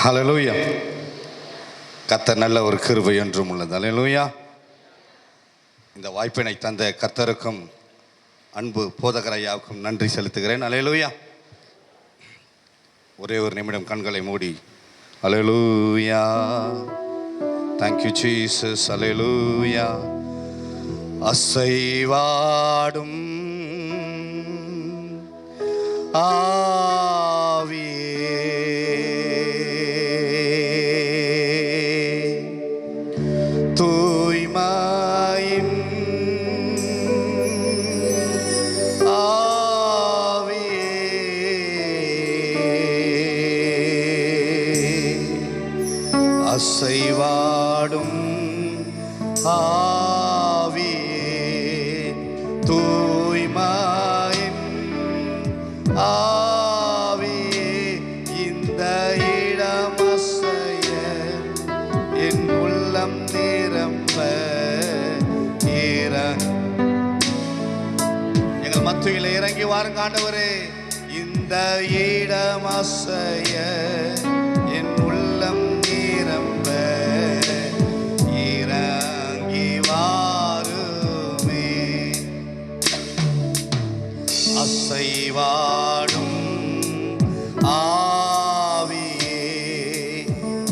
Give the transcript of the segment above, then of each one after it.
ஹல்லேலூயா. கர்த்தர் நல்ல ஒரு கிருபை என்றும் உள்ளது. ஹல்லேலூயா. இந்த வாய்ப்பினை தந்த கர்த்தருக்கும் அன்பு போதகர் ஐயாவுக்கும் நன்றி செலுத்துகிறேன். ஹல்லேலூயா. ஒரே ஒரு நிமிடம் கண்களை மூடி ஹல்லேலூயா, தேங்க் யூ ஜீசஸ், ஹல்லேலூயா. அசைவாடும் ஆவியே, தூய்மையின் ஆவியே, அசைவாடும் ஆவியே, தூய்மையின் ஆவியே, இந்த இடம் அசைய என் உள்ளம் நிரம்ப எங்கள் மத்தியில் இறங்கி வாருங்க ஆண்டவரே. இந்த இடம் அசைய என் உள்ளம் நிரம்ப இறங்கி வாருமே. அசைவாடும் ஆவியே,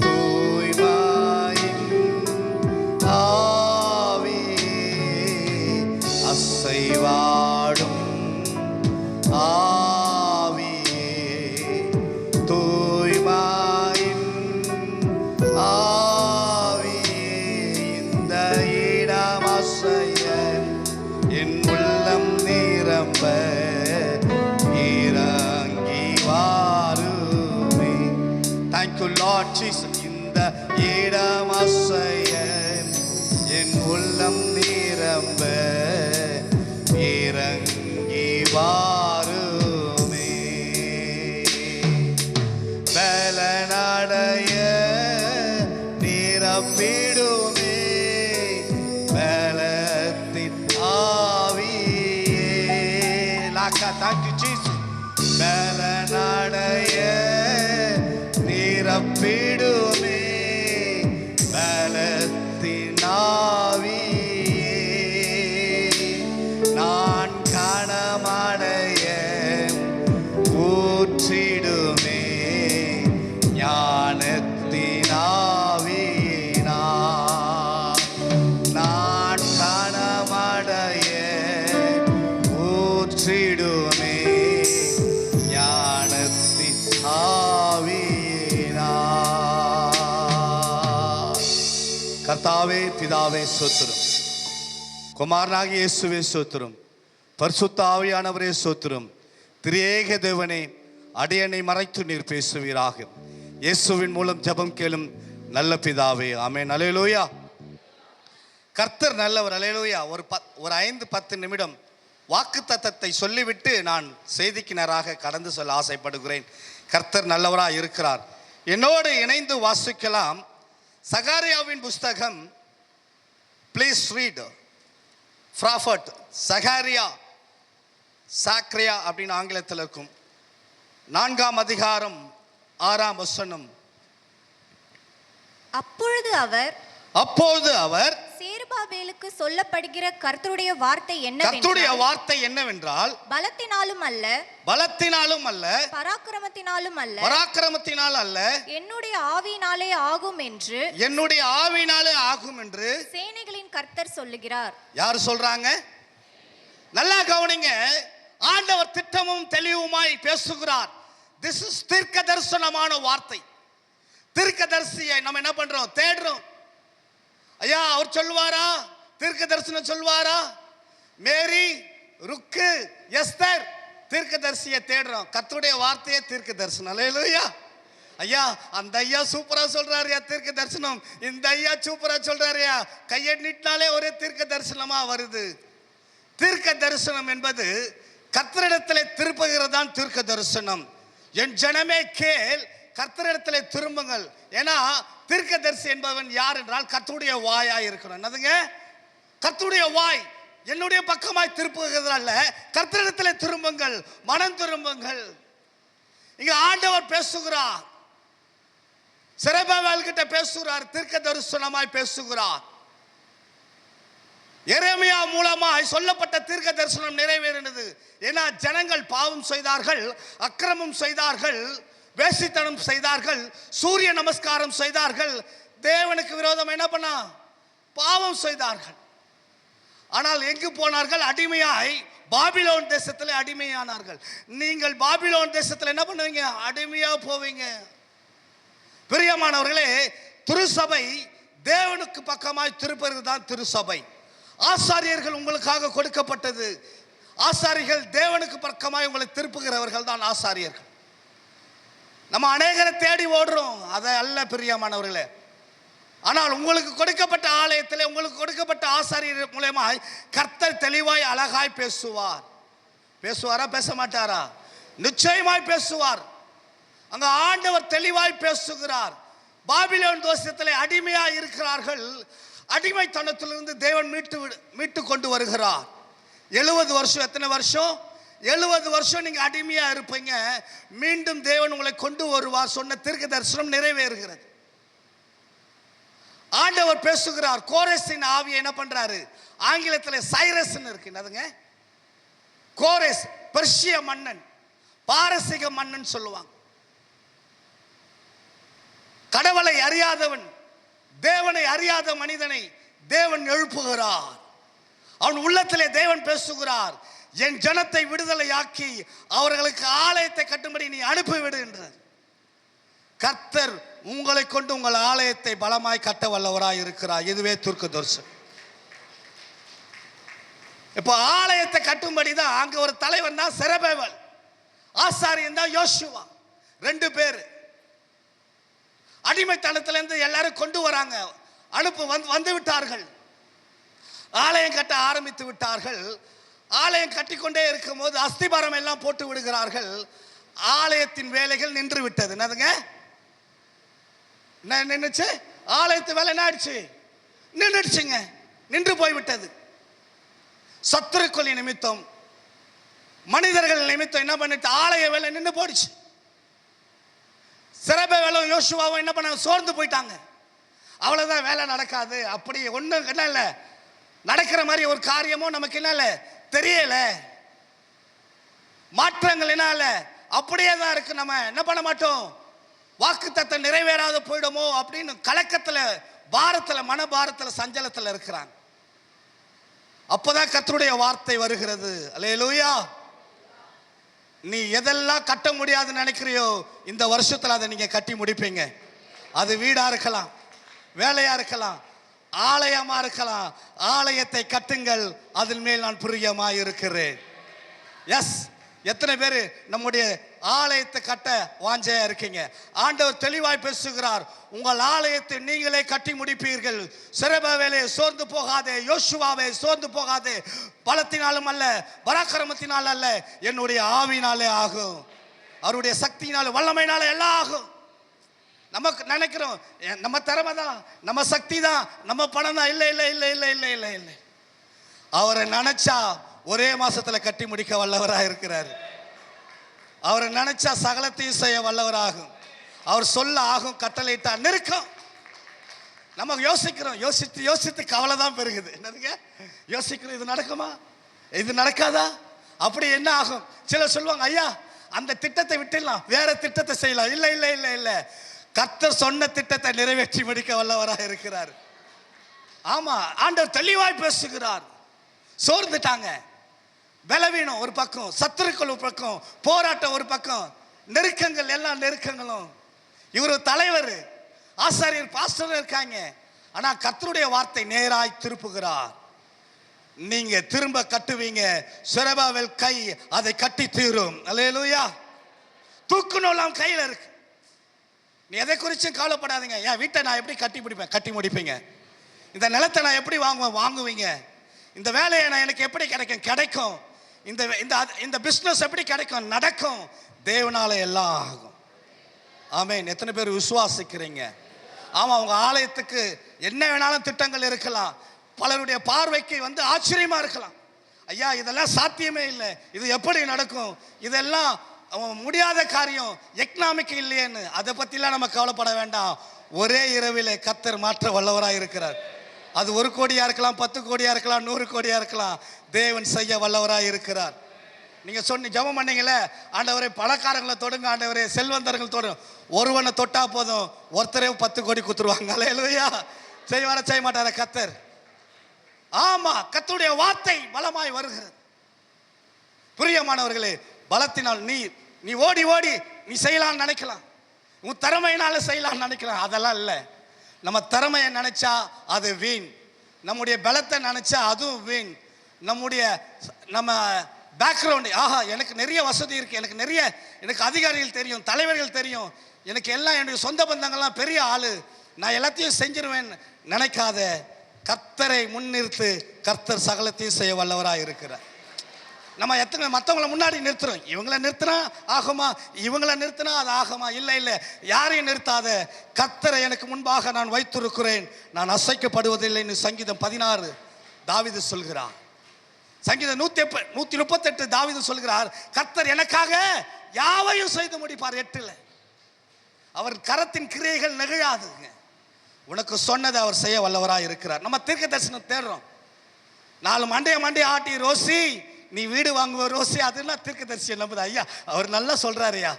தூய்மையின் ஆவியே, அசைவாடும் ஆவியே, தூய்மையின் ஆவியே, இந்த இடம் அசைய என் உள்ளம் நிரம்ப Thank you Lord Jesus. இந்த இடம் அசைய என் உள்ளம் நிரம்ப இறங்கி வாருமே. பலனடைய நிரப்பிடுமே பலத்தின் ஆவியே. லாக்கா, thank you Jesus. பலனடைய நிரப்பிடுமே பலத்தின் ஆவியே. நான் கனமடைய ஊற்றிடுமே ஞானத்தின் ஆவியினால். நான் கனமடைய ஊற்றிடுமே ஞானத்தின் ஆவி. கர்த்தாவே பிதாவே ஸ்தோத்திரம், குமாரனாகிய இயேசுவே ஸ்தோத்திரம், பரிசுத்த ஆவியானவரே ஸ்தோத்திரம். திரியேக தேவனே, அடியனை மறைத்து நீர் பேசுவீராக. இயேசுவின் மூலம் ஜெபம் கேளும் நல்ல பிதாவே, ஆமென். அல்லேலூயா. கர்த்தர் நல்லவர். அல்லேலூயா. ஒரு 5-10 நிமிடம் வாக்குத்தத்தத்தை சொல்லிவிட்டு நான் செய்திக்கு நேராக கடந்து செல்ல ஆசைப்படுகிறேன். கர்த்தர் நல்லவராக இருக்கிறார். என்னோடு இணைந்து வாசிக்கலாம். சகாரியாவின் புஸ்தகம், ப்ளீஸ் ரீட் ப்ராஃபட் சகாரியா, சாக்ரியா அப்படின்னு ஆங்கிலத்தில் இருக்கும். 4ஆம் அதிகாரம் 6ஆம் வசனம். அப்பொழுது அவர் செருபாபேலுக்கு சொல்லப்படுகிற கர்த்தருடைய வார்த்தை என்னவென்றால், பலத்தினாலும் அல்ல பராக்கிரமத்தினாலும் அல்ல என்னுடைய ஆவியினாலே ஆகும் என்று சேனைகளின் கர்த்தர் சொல்லுகிறார். யார் சொல்றாங்க? நல்லா கவனிங்க. ஆண்டவர் திட்டமும் தெளிவுமாய் பேசுகிறார். திஸ் இஸ் தீர்க்க தரிசனமான வார்த்தை. தீர்க்கதரிசியை நம்ம என்ன பண்றோம்? தேடுறோம். ஐயா, அவர் சொல்வாரா? தீர்க்க தரிசனம் சொல்வாரா? மேரி, ருக்கு, எஸ்தர் தீர்க்கதரிசியை தேடுறோம். கர்த்தருடைய வார்த்தையே தீர்க்க தரிசனம். அல்லேலூயா. ஐயா, அந்த ஐயா சூப்பரா சொல்றாருயா தீர்க்க தரிசனம், இந்த ஐயா சூப்பரா சொல்றாருயா, கையை நீட்டினாலே ஒரே தீர்க்க தரிசனமா வருது. தீர்க்க தரிசனம் என்பது கர்த்தரிடத்திலே திருப்புகிறதான் தீர்க்க தரிசனம். என் ஜனமே கேள், கர்த்தரிடத்திலே திரும்புங்கள். ஏன்னா தீர்க்கதரிசி என்பவன் யார் என்றால் கர்த்தருடைய வாயாய் இருக்கணும். என்னதுங்க? கர்த்தருடைய வாய். என்னுடைய பக்கமாய் திருப்புகிறது அல்ல, கர்த்தரிடத்தில் திரும்புங்கள், மனம் திரும்புங்கள். இங்க ஆண்டவர் பேசுகிறார். கிட்ட பேசுகிறார், தீர்க்க தரிசனமாய் பேசுகிறார். எரேமியா மூலமாய் சொல்லப்பட்ட தீர்க்க தரிசனம் நிறைவேறினது. ஏன்னா ஜனங்கள் பாவம் செய்தார்கள், அக்கிரமம் செய்தார்கள், வேசித்தனம் செய்தார்கள், சூரிய நமஸ்காரம் செய்தார்கள், தேவனுக்கு விரோதம் என்ன பண்ணா பாவம் செய்தார்கள். ஆனால் எங்கு போனார்கள்? அடிமையாய் பாபிலோன் தேசத்தில் அடிமையானார்கள். நீங்கள் பாபிலோன் தேசத்தில் என்ன பண்ணுவீங்க? அடிமையா போவீங்க. பிரியமானவர்களே, திருசபை தேவனுக்கு பக்கமாய் திருப்பது தான் திருசபை. ஆசாரியர்கள் உங்களுக்காக கொடுக்கப்பட்டது. ஆசாரியர்கள் தேவனுக்கு பக்கமாய் உங்களை திருப்புகிறவர்கள் தான் ஆசாரியர்கள். நம்ம அநேகரை தேடி ஓடுறோம், அதை அல்ல பிரியமானவர்களே. ஆனால் உங்களுக்கு கொடுக்கப்பட்ட ஆலயத்தில் உங்களுக்கு கொடுக்கப்பட்ட ஆசாரியர் மூலமாய் கர்த்தர் தெளிவாய் அழகாய் பேசுவார். பேசுவாரா? பேச மாட்டாரா? நிச்சயமாய் பேசுவார். அங்க ஆண்டவர் தெளிவாய் பேசுகிறார். பாபிலோன் தேசத்திலே அடிமையாய் இருக்கிறார்கள். அடிமைத்தனத்திலிருந்து தேவன் மீட்டு கொண்டு வருகிறார். 70 வருஷம். எத்தனை வருஷம்? 70 வருஷம் நீங்க அடிமையா இருப்பீங்க. மீண்டும் தேவன் உங்களை கொண்டு வருவார். சொன்ன தீர்க்க தரிசனம் நிறைவேறுகிறது. ஆண்டவர் பேசுகிறார். கோரேசின் ஆவியை என்ன பண்றாரு? ஆங்கிலத்தில் சைரஸ் இருக்கு. என்னதுங்க? கோரேஸ் பெர்ஷிய மன்னன், பாரசீக மன்னன் சொல்லுவாங்க. கடவுளை அறியாதவன், தேவனை அறியாத மனிதனை தேவன் எழுப்புகிறார். அவன் உள்ளத்திலே தேவன் பேசுகிறார். என் ஜனத்தை விடுதலையாக்கி அவர்களுக்கு ஆலயத்தை கட்டும்படி நீ அனுப்பிவிடு என்றார். கர்த்தர் உங்களை கொண்டு உங்கள் ஆலயத்தை பலமாய் கட்ட வல்லவராய் இருக்கிறார். இதுவே தீர்க்க தரிசனம். இப்போ ஆலயத்தை கட்டும்படி தான் அங்க ஒரு தலைவன் தான் செரபேல், ஆசாரியன் தான் யோசுவா. 2 பேர் அடிமைத்தனத்திலிருந்து எல்லாரும் கொண்டு வராங்க. வந்து விட்டார்கள். ஆலயம் கட்ட ஆரம்பித்து விட்டார்கள். ஆலயம் கட்டிக்கொண்டே இருக்கும் போது அஸ்திபாரம் எல்லாம் போட்டு விடுகிறார்கள். ஆலயத்தின் வேலைகள் நின்று விட்டது. என்னதுங்க? நின்றுச்சு. ஆலயத்து வேலை என்ன ஆயிடுச்சு? நின்றுடுச்சுங்க. நின்று போய்விட்டது. சத்துருக்கள் நிமித்தம், மனிதர்கள் நிமித்தம் என்ன பண்ணிட்டு ஆலய வேலை நின்று போயிடுச்சு. செரபேலும் யோசுவாவும் என்ன பண்ண? சோர்ந்து போயிட்டாங்க. அவ்வளவுதான், வேலை நடக்காது. அப்படி ஒன்றும் என்ன இல்லை, நடக்கிற மாதிரி ஒரு காரியமும் நமக்கு என்ன இல்லை, தெரியல. மாற்றங்கள் என்ன இல்லை, அப்படியே தான் இருக்கு. நம்ம என்ன பண்ண மாட்டோம்? வாக்குத்தத்தம் நிறைவேறாத போயிடுமோ அப்படின்னு கலக்கத்தில், பாரத்தில், மனபாரத்தில், சஞ்சலத்தில் இருக்கிறாங்க. அப்போதான் கர்த்தருடைய வார்த்தை வருகிறது. அல்லேலூயா. நீ எதெல்லாம் கட்ட முடியாதுன்னு நினைக்கிறியோ இந்த வருஷத்துல அதை நீங்க கட்டி முடிப்பீங்க. அது வீடா இருக்கலாம், வேலையா இருக்கலாம், ஆலயமா இருக்கலாம். ஆலயத்தை கட்டுங்கள், அதன் மேல் நான் பிரியமா இருக்கிறேன். எஸ். எத்தனை பேர் நம்முடைய ஆலயத்தை கட்ட வாஞ்சையா இருக்கீங்க? ஆண்டவர் தெளிவாய் பேசுகிறார். உங்கள் ஆலயத்தை நீங்களே கட்டி முடிப்பீர்கள். செரபேலே சோர்ந்து போகாதே, யோசுவாவே சோர்ந்து போகாதே. பலத்தினாலும் அல்ல, பராக்கிரமத்தினால் அல்ல, என்னுடைய ஆவினாலே ஆகும். அவருடைய சக்தியினால, வல்லமையினால எல்லாம் ஆகும். நமக்கு நினைக்கிறோம் நம்ம திறமை தான், நம்ம சக்தி தான், நம்ம பணம் தான். இல்லை இல்லை இல்லை இல்லை இல்லை இல்லை இல்லை. அவரை நினைச்சா ஒரே மாசத்துல கட்டி முடிக்க வல்லவராக இருக்கிறார். அவரை நினைச்சா சகலத்தையும் செய்ய வல்லவராகும். அவர் சொல்ல ஆகும், கட்டளையிட்டா நிற்கும். நம்ம யோசிக்கிறோம், யோசித்து யோசித்து கவலை தான் பெருகுது. என்னதுங்க? யோசிக்கிறோம், இது நடக்குமா, இது நடக்காதா, அப்படி என்ன ஆகும்? சிலர் சொல்லுவாங்க, ஐயா அந்த திட்டத்தை விட்டுடலாம், வேற திட்டத்தை செய்யலாம். இல்லை இல்லை இல்லை இல்லை. கர்த்தர் சொன்ன திட்டத்தை நிறைவேற்றி முடிக்க வல்லவராக இருக்கிறார். ஆமா, ஆண்டவர் தெளிவாய் பேசுகிறார். சோர்ந்துட்டாங்க. பலவீனம் ஒரு பக்கம், சத்துருக்கள் ஒரு பக்கம், போராட்டம் ஒரு பக்கம், நெருக்கங்கள், எல்லா நெருக்கங்களும். இவர் தலைவர், ஆசாரியர், பாஸ்டர் இருக்காங்க. ஆனா கர்த்தருடைய வார்த்தை நேராய் திருப்புகிறார். நீங்க திரும்ப கட்டுவீங்க. செரபேல் கை அதை கட்டி தீரும். அல்லேலூயா. தூக்குனோலாம் கையில இருக்கு. நீ எதை குறிச்சும் கவலைப்படாதீங்க. என் வீட்டை நான் எப்படி கட்டி முடிப்பேன்? கட்டி முடிப்பீங்க. இந்த நிலத்தை நான் எப்படி வாங்குவீங்க? இந்த வேலையை நான் எனக்கு எப்படி கிடைக்கும்? இந்த பிசினஸ் எப்படி கிடைக்கும்? நடக்கும். தேவனால எல்லாம் ஆகும். ஆமென். எத்தனை பேர் விசுவாசிக்கிறீங்க? ஆமா, உங்க ஆலயத்துக்கு என்ன வேணாலும் திட்டங்கள் இருக்கலாம். பலருடைய பார்வைக்கு ஆச்சரியமா இருக்கலாம். ஐயா இதெல்லாம் சாத்தியமே இல்லை, இது எப்படி நடக்கும், இதெல்லாம் முடியாத காரியம், எக்கனாமிக் இல்லையேன்னு. அதை பத்திலாம் நம்ம கவலைப்பட வேண்டாம். ஒரே இரவிலே கர்த்தர் மாற்ற வல்லவராய் இருக்கிறார். அது 1 கோடியா இருக்கலாம், 10 கோடியா இருக்கலாம், 100 கோடியா இருக்கலாம். தேவன் செய்ய வல்லவராய் இருக்கிறார். நீங்க சொன்ன ஜெபம் பண்ணீங்களே, ஆண்டவரே பணக்காரங்களை தொடுங்க, ஆண்டவரே செல்வந்தர்கள் தொடுங்க. ஒருவனை தொட்டா போதும், ஒருத்தரே 10 கோடி குத்துருவாங்க. அல்லேலூயா. செய்வார செய்ய மாட்டார கர்த்தர்? ஆமா, கர்த்தருடைய வார்த்தை பலமாய் வருகிறது. பிரியமானவர்களே, பலத்தினால் நீ ஓடி ஓடி நீ செய்யலாம்னு நினைக்கலாம், உன் திறமையினால செய்யலாம்னு நினைக்கலாம். அதெல்லாம் இல்லை. நம்ம திறமையை நினைச்சா அது வீண், நம்முடைய பலத்தை நினைச்சா அதுவும் வீண். நம்ம பேக்ரவுண்ட், ஆஹா எனக்கு நிறைய வசதி இருக்கு, எனக்கு அதிகாரிகள் தெரியும், தலைவர்கள் தெரியும், எனக்கு எல்லாம் என்னுடைய சொந்த பந்தங்கள்லாம் பெரிய ஆளு, நான் எல்லாத்தையும் செஞ்சிருவேன் நினைக்காத. கர்த்தரை முன்னிறுத்து, கர்த்தர் சகலத்தையும் செய்ய வல்லவராக இருக்கிறார். நம்ம எத்தனை மற்றவங்களை முன்னாடி நிறுத்துறோம். இவங்களை நிறுத்தினா ஆகுமா, இவங்களை நிறுத்தினா அது ஆகுமா? இல்லை, யாரையும் நிறுத்தாத. கர்த்தரை எனக்கு முன்பாக நான் வைத்திருக்கிறேன், நான் அசைக்கப்படுவதில்லைன்னு சங்கீதம் 16 தாவீது சொல்கிறார். சங்கீதம் 138 தாவீது சொல்கிறார், கர்த்தர் எனக்காக யாவையும் செய்து முடிப்பார். 8 அவர் கரத்தின் கிரியைகள் நெகிழாதுங்க. உனக்கு சொன்னதை அவர் செய்ய வல்லவராக இருக்கிறார். நம்ம தீர்க்க தரிசனம் தேடுறோம். 4 மண்டைய ஆட்டி, ரோசி நீ வீடு வாங்குவ ரோசி, அதுன்னா தீர்க்க தரிசனம் நம்புது. ஐயா அவர் நல்லா சொல்றாருயா,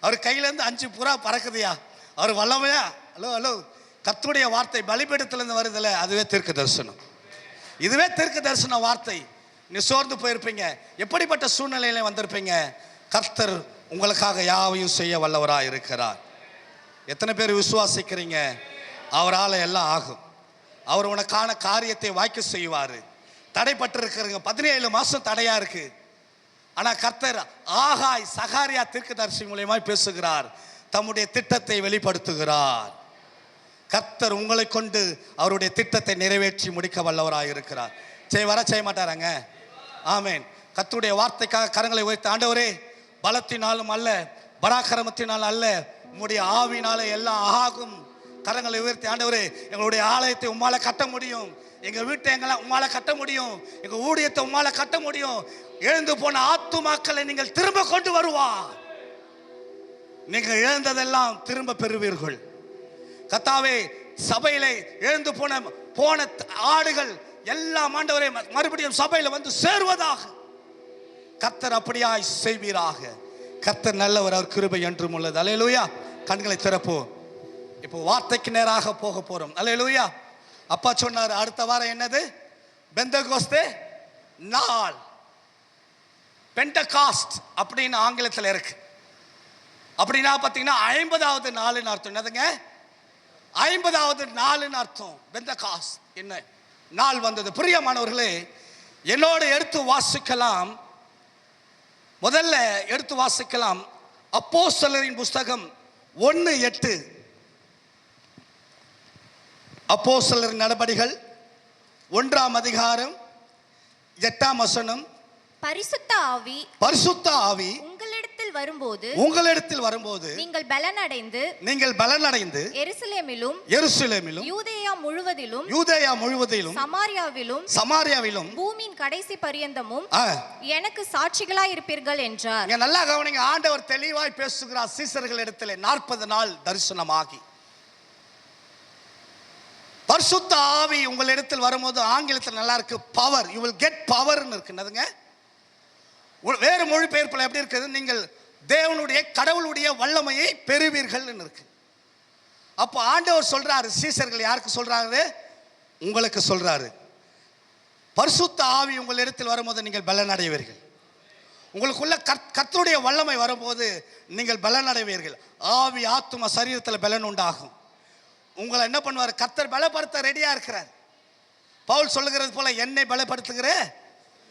அவர் கையிலேருந்து 5 புறா பறக்குதுயா, அவர் வல்லமையா. ஹலோ, கர்த்தருடைய வார்த்தை பலிபீடத்திலிருந்து வருதுல, அதுவே தீர்க்க தரிசனம். இதுவே தீர்க்க தரிசன வார்த்தை. நீ சோர்ந்து போயிருப்பீங்க, எப்படிப்பட்ட சூழ்நிலையில வந்திருப்பீங்க, கர்த்தர் உங்களுக்காக யாவையும் செய்ய வல்லவராக இருக்கிறார். எத்தனை பேர் விசுவாசிக்கிறீங்க? அவரால் எல்லாம் ஆகும். அவர் உனக்கான காரியத்தை வாய்க்க செய்வார். தடைப்பட்டிருக்கிறங்க, 17 மாசம் தடையா இருக்கு. ஆனா கர்த்தர் ஆகாய் சகாரியா தீர்க்கதரிசி மூலமாய் பேசுகிறார், தம்முடைய திட்டத்தை வெளிப்படுத்துகிறார். கர்த்தர் உங்களை கொண்டு அவருடைய திட்டத்தை நிறைவேற்றி முடிக்க வல்லவராக இருக்கிறார். செய்ய மாட்டாராங்க? ஆமேன். கர்த்தருடைய வார்த்தைக்காக கரங்களை உயர்த்த, ஆண்டவரே பலத்தினாலும் அல்ல, பராக்கிரமத்தினால் அல்ல, உம்முடைய ஆவினாலே எல்லாம் ஆகும். கரங்களை உயர்த்தி, ஆண்டவரே எங்களுடைய ஆலயத்தை உம்மால கட்ட முடியும், எங்க வீட்டை எங்களை உம்மால கட்ட முடியும், எங்க ஊழியத்தை உம்மால கட்ட முடியும். எழுந்து போன ஆத்துமாக்களை நீங்கள் திரும்ப கொண்டு வருவார். நீங்கள் இழந்ததெல்லாம் திரும்ப பெறுவீர்கள். கர்த்தாவே சபையிலே எழுந்து போன ஆடுகள் எல்லாம் ஆண்டவரே மறுபடியும் சபையில வந்து சேர்வதாக கர்த்தர் அப்படியாய் செய்வீராக. கர்த்தர் நல்லவர், அவர் கிருபை என்றும் உள்ளது. அல்லேலூயா. கண்களை திறப்போம். இப்போ வார்த்தைக்கு நேராக போக போறோம். அல்லேலூயா. அப்பா சொன்னார், அடுத்த வாரம் என்னது? பெந்தகோஸ்தே நாள், பெண்டகாஸ்ட் அப்படின்னு ஆங்கிலத்தில் இருக்கு. அப்படின்னா பார்த்தீங்கன்னா 50வது நாளுன்னு அர்த்தம். என்னதுங்க? 50வது நாளுன்னு அர்த்தம். பெந்தகாஸ்ட் என்ன நாள் வந்தது? பிரியமானவர்களே, என்னோடு எடுத்து வாசிக்கலாம். முதல்ல எடுத்து வாசிக்கலாம் அப்போஸ்தலரின் புஸ்தகம் 1:8. அப்போஸ்தலரின் நடபடிகள் 1ஆம் அதிகாரம் 8ஆம் வசனம். பரிசுத்த ஆவி உங்களிடத்தில் வரும்போது நீங்கள் பலனடைந்து எருசலேமிலும் யூதேயா முழுவதிலும் சமாரியாவிலும் பூமியின் கடைசி பரியந்தமும் எனக்கு சாட்சிகளாய் இருப்பீர்கள் என்றார். நல்லா கவனிங்க. ஆண்டவர் தெளிவாய் பேசுகிறார் சீசர்களிடத்தில். 40 நாள் தரிசனமாகி பரிசுத்த ஆவி உங்களிடத்தில் வரும்போது, ஆங்கிலத்தில் நல்லா இருக்கு பவர், யூ வில் கெட் பவர்னு இருக்கு. என்னதுங்க? வேறு மொழிபெயர்ப்பில் எப்படி இருக்குது? நீங்கள் தேவனுடைய கடவுளுடைய வல்லமையை பெறுவீர்கள் இருக்கு. அப்போ ஆண்டவர் சொல்றாரு, சீசர்கள் யாருக்கு சொல்றாரு? உங்களுக்கு சொல்றாரு. பரிசுத்த ஆவி உங்களிடத்தில் வரும்போது நீங்கள் பலனடைவீர்கள். உங்களுக்குள்ள கர்த்தருடைய வல்லமை வரும்போது நீங்கள் பலனடைவீர்கள். ஆவி ஆத்தும சரீரத்தில் பலன் உண்டாகும். உங்களை என்ன பண்ணுவார்? கர்த்தர் பலப்படுத்த ரெடியா இருக்கிறார். பவுல் சொல்லுகிறது போல, என்னை பலப்படுத்துகிற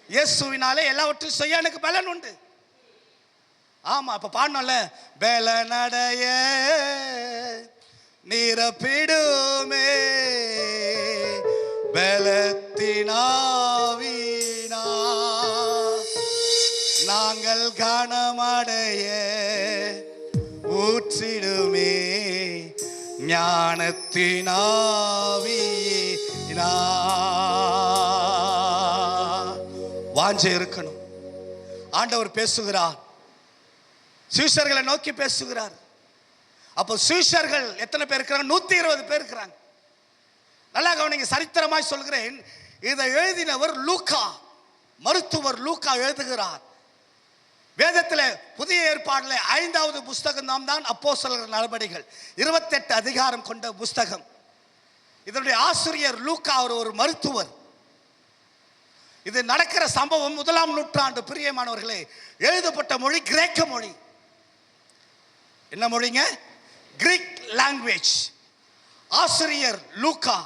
இயேசுவினாலே எல்லாவற்றையும் செய்ய எனக்கு பலன் உண்டு. ஆமா, அப்ப பாடணும்ல, பலனடைய நிரப்பிடுமே பலத்தினாவினா நாங்கள் கனமடைய ஊற்றிடுமே ஞானத்தினாவினா. வாஞ்சை இருக்கணும். ஆண்டவர் பேசுகிறார், சீஷர்களை நோக்கி பேசுகிறார். அப்போ சீஷர்கள் எத்தனை பேர் இருக்கிறாங்க? 120 பேர் இருக்கிறாங்க. நல்லா கவனிங்க, சரித்திரமாய் சொல்கிறேன். இதை எழுதினவர் லூக்கா, மருத்துவர் லூக்கா எழுதுகிறார். வேதத்தில் புதிய ஏற்பாடுல 5வது புஸ்தகம் தான் அப்போஸ்தலர் நடபடிகள், 28 அதிகாரம் கொண்ட புஸ்தகம். இதனுடைய ஆசிரியர் லூக்கா, அவர் ஒரு மருத்துவர். இது நடக்கிற சம்பவம் 1ஆம் நூற்றாண்டு. பிரியமானவர்களே, எழுதப்பட்ட மொழி கிரேக்க மொழி. என்ன மொழிங்க? Greek language. ஆசிரியர் லூக்கா.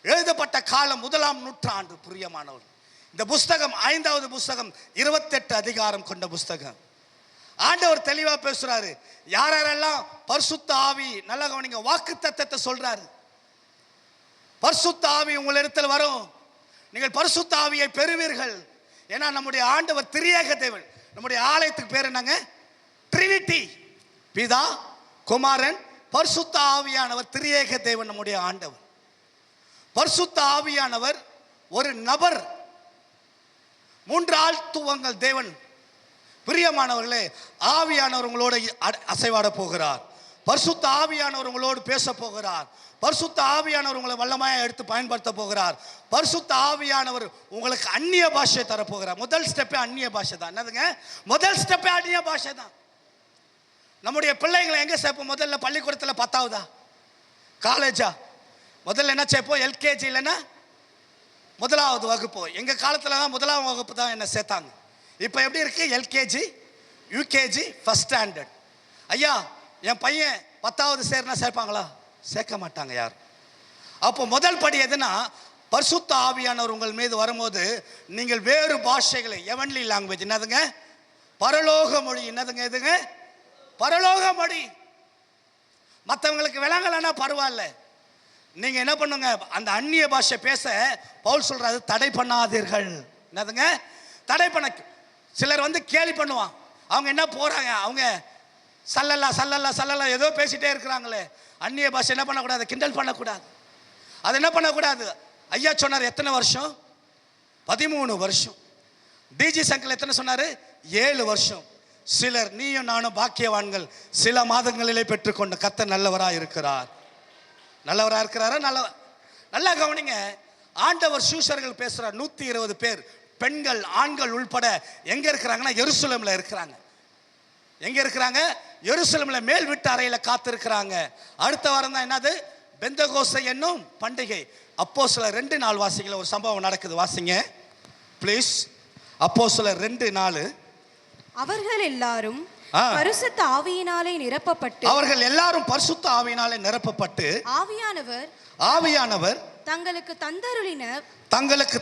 எழுதப்பட்ட காலம் 1ஆம் நூற்றாண்டு. பிரியமானவர், இந்த புஸ்தகம் 5வது புஸ்தகம், 28 அதிகாரம் கொண்ட புஸ்தகம். ஆண்டவர் தெளிவா பேசுறாரு. யாரெல்லாம் பரிசுத்த ஆவி, நல்லா கவனிங்க, வாக்குத்தத்தத்தை சொல்றாரு. பரிசுத்த ஆவி உங்களிடத்தில் வரும், நீங்கள் பரிசுத்த ஆவியை பெறுவீர்கள். ஏன்னா நம்முடைய ஆண்டவர் திரியேக தேவன். நம்முடைய ஆலயத்துக்கு பேர் என்னங்க? ட்ரினிட்டி. பிதா, குமாரன், பரிசுத்த ஆவியானவர், திரியேக தேவன் நம்முடைய ஆண்டவர். பரிசுத்த ஆவியானவர் ஒரு நபர், 3 ஆழ்த்துவங்கள் தேவன். பிரியமானவர்களே, ஆவியானவர் உங்களோடு அசைவாட போகிறார். பரிசுத்த ஆவியானவர் உங்களோடு பேச போகிறார். பரிசுத்த ஆவியானவர் உங்களை வல்லமையாக எடுத்து பயன்படுத்த போகிறார். பரிசுத்த ஆவியானவர் உங்களுக்கு அந்நிய பாஷை தரப்போகிறார். முதல் ஸ்டெப்பே அந்நிய பாஷை தான். என்னதுங்க? முதல் ஸ்டெப்பே அந்நிய பாஷை தான். நம்முடைய பிள்ளைங்களை எங்க சேர்ப்போம்? முதல்ல பள்ளிக்கூடத்தில் 10வதா, காலேஜா? முதல்ல என்ன சேர்ப்போம்? எல்கேஜி இல்லைன்னா 1வது வகுப்பு. எங்க காலத்துல தான் 1ஆம் வகுப்பு தான் என்ன சேர்த்தாங்க. இப்போ எப்படி இருக்கு? LKG, UKG, first standard. ஐயா, என் பையன் 10வது சேர்னா சேர்ப்பாங்களா? சேர்க்க மாட்டாங்க யார். அப்போ முதல் படி எதுனா, பரிசுத்த ஆவியானவர் உங்கள் மீது வரும்போது நீங்கள் வேறு பாஷைகளை, எவன்லி லாங்குவேஜ், என்னதுங்க? பரலோக மொழி. என்னதுங்க? எதுங்க? பரலோக மொழி. மற்றவங்களுக்கு விளங்கலைன்னா பரவாயில்ல, நீங்க என்ன பண்ணுங்க, அந்த அந்நிய பாஷை பேச பவுல் சொல்றாரு, தடை பண்ணாதீர்கள். என்னதுங்க? தடை பண்ண. சிலர் வந்து கேலி பண்ணுவான். அவங்க என்ன போறாங்க, அவங்க சல்லல்லா சல்லல்லா சல்லல்லா ஏதோ பேசிட்டே இருக்கிறாங்களே. அந்நிய பாஷை என்ன பண்ணக்கூடாது? கிண்டல் பண்ணக்கூடாது. அது என்ன பண்ணக்கூடாது? ஐயா சொன்னார், எத்தனை வருஷம்? 13 வருஷம். டிஜி சங்கல் எத்தனை சொன்னாரு? 7 வருஷம். சிலர், நீயும் நானும் பாக்கியவான்கள், சில மாதங்களிலே பெற்றுக்கொண்ட கர்த்தர் நல்லவராக இருக்கிறார். நல்லவராக இருக்கிறாரா? நல்லா கவனிங்க. ஆண்டவர் சீஷர்கள் பேசுறார். 120 பேர், பெண்கள் ஆண்கள் உள்பட எங்க இருக்கிறாங்கன்னா எருசலேம்ல இருக்கிறாங்க. எங்க இருக்கிறாங்க? எருசலேம்ல மேல் வீட்டு அறையில காத்திருக்கிறாங்க. அடுத்த வாரம் தான் என்னது? பெந்தகோஸ்தை என்னும் பண்டிகை. அப்போஸ்தலர் 2:4 வாசிங்கள, ஒரு சம்பவம் நடக்குது. வாசிங்க ப்ளீஸ். அப்போஸ்தலர் 2:4. அவர்கள் எல்லாரும் பரிசுத்த ஆவியினாலே நிரப்பப்பட்டு, அவர்கள் எல்லாரும் பரிசுத்த ஆவியினாலே நிரப்பப்பட்டு, ஆவியானவர் தங்களுக்கு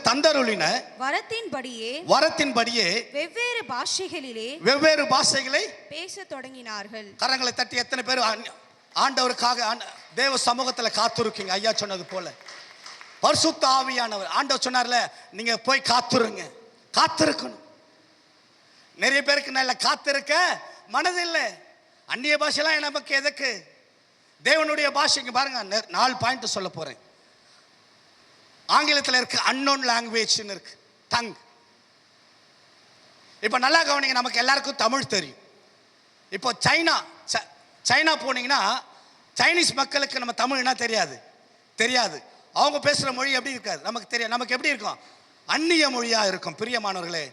தந்தருளின வரத்தின்படியே வெவ்வேறு பாஷைகளை பேசத் தொடங்கினார்கள். கரங்களை தட்டி எத்தனை பேர் ஆண்டவருக்காக தேவ சமூகத்தில் காத்திருக்கீங்க? ஐயா சொன்னது போல பரிசுத்த ஆவியானவர், ஆண்டவர் சொன்னார்ல, நீங்க போய் காத்திருங்க. காத்திருக்கணும். நிறைய பேருக்கு நல்ல காத்திருக்க மனதில்லை. அந்நிய பாஷைலாம் நமக்கு எதுக்கு? தேவனுடைய பாஷைக்கு பாருங்க, 4 பாயிண்ட் சொல்ல போறேன். ஆங்கிலத்தில் இருக்கு அன்னோன் லாங்குவேஜ் இருக்கு, டங். இப்போ நல்லா கவனிங்க, நமக்கு எல்லாருக்கும் தமிழ் தெரியும். இப்போ சைனா போனீங்கன்னா சைனீஸ் மக்களுக்கு நம்ம தமிழ்னா தெரியாது. அவங்க பேசுகிற மொழி எப்படி இருக்காது, நமக்கு தெரியாது. நமக்கு எப்படி இருக்கும்? அந்நிய மொழியாக இருக்கும். பிரியமானவர்களே,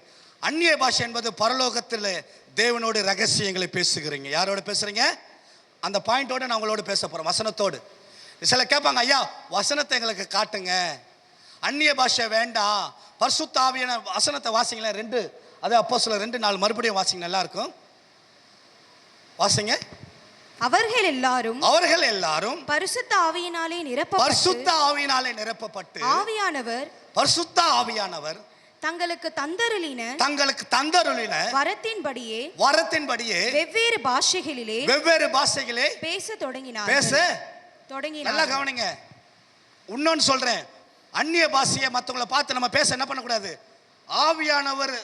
அந்நிய பாஷை என்பது பரலோகத்தில் தேவனோடு ரகசியங்களை பேசுகிறீங்க. யாரோட பேசுறீங்க? அந்த பாயிண்டோட நான் உங்களோட பேச போறேன், வசனத்தோடு. சில கேட்பாங்க, ஐயா வசனத்தை எங்களுக்கு காட்டுங்க, அந்நிய பாஷை வேண்டாம், பரிசுத்த ஆவியான வசனத்தை வாசிங்களேன். 2, அது அப்போஸ்தலர் 2:4 மறுபடியும் வாசிங்க, நல்லா இருக்கும். வாசிங்க. அவர்கள் எல்லாரும் பரிசுத்த ஆவியினாலே நிரப்பப்பட்டு பரிசுத்த ஆவியானவர் தங்களுக்கு தந்தருளின வரத்தின்படியே வெவ்வேறு பாஷைகளே பேசத் தொடங்கினார். நல்லா கவனிங்க. இன்னொன்னு சொல்றேன், அந்நிய பாஷையை மற்றவங்களை பார்த்து நம்ம பேச என்ன பண்ணக்கூடாது? ஆவியானவர்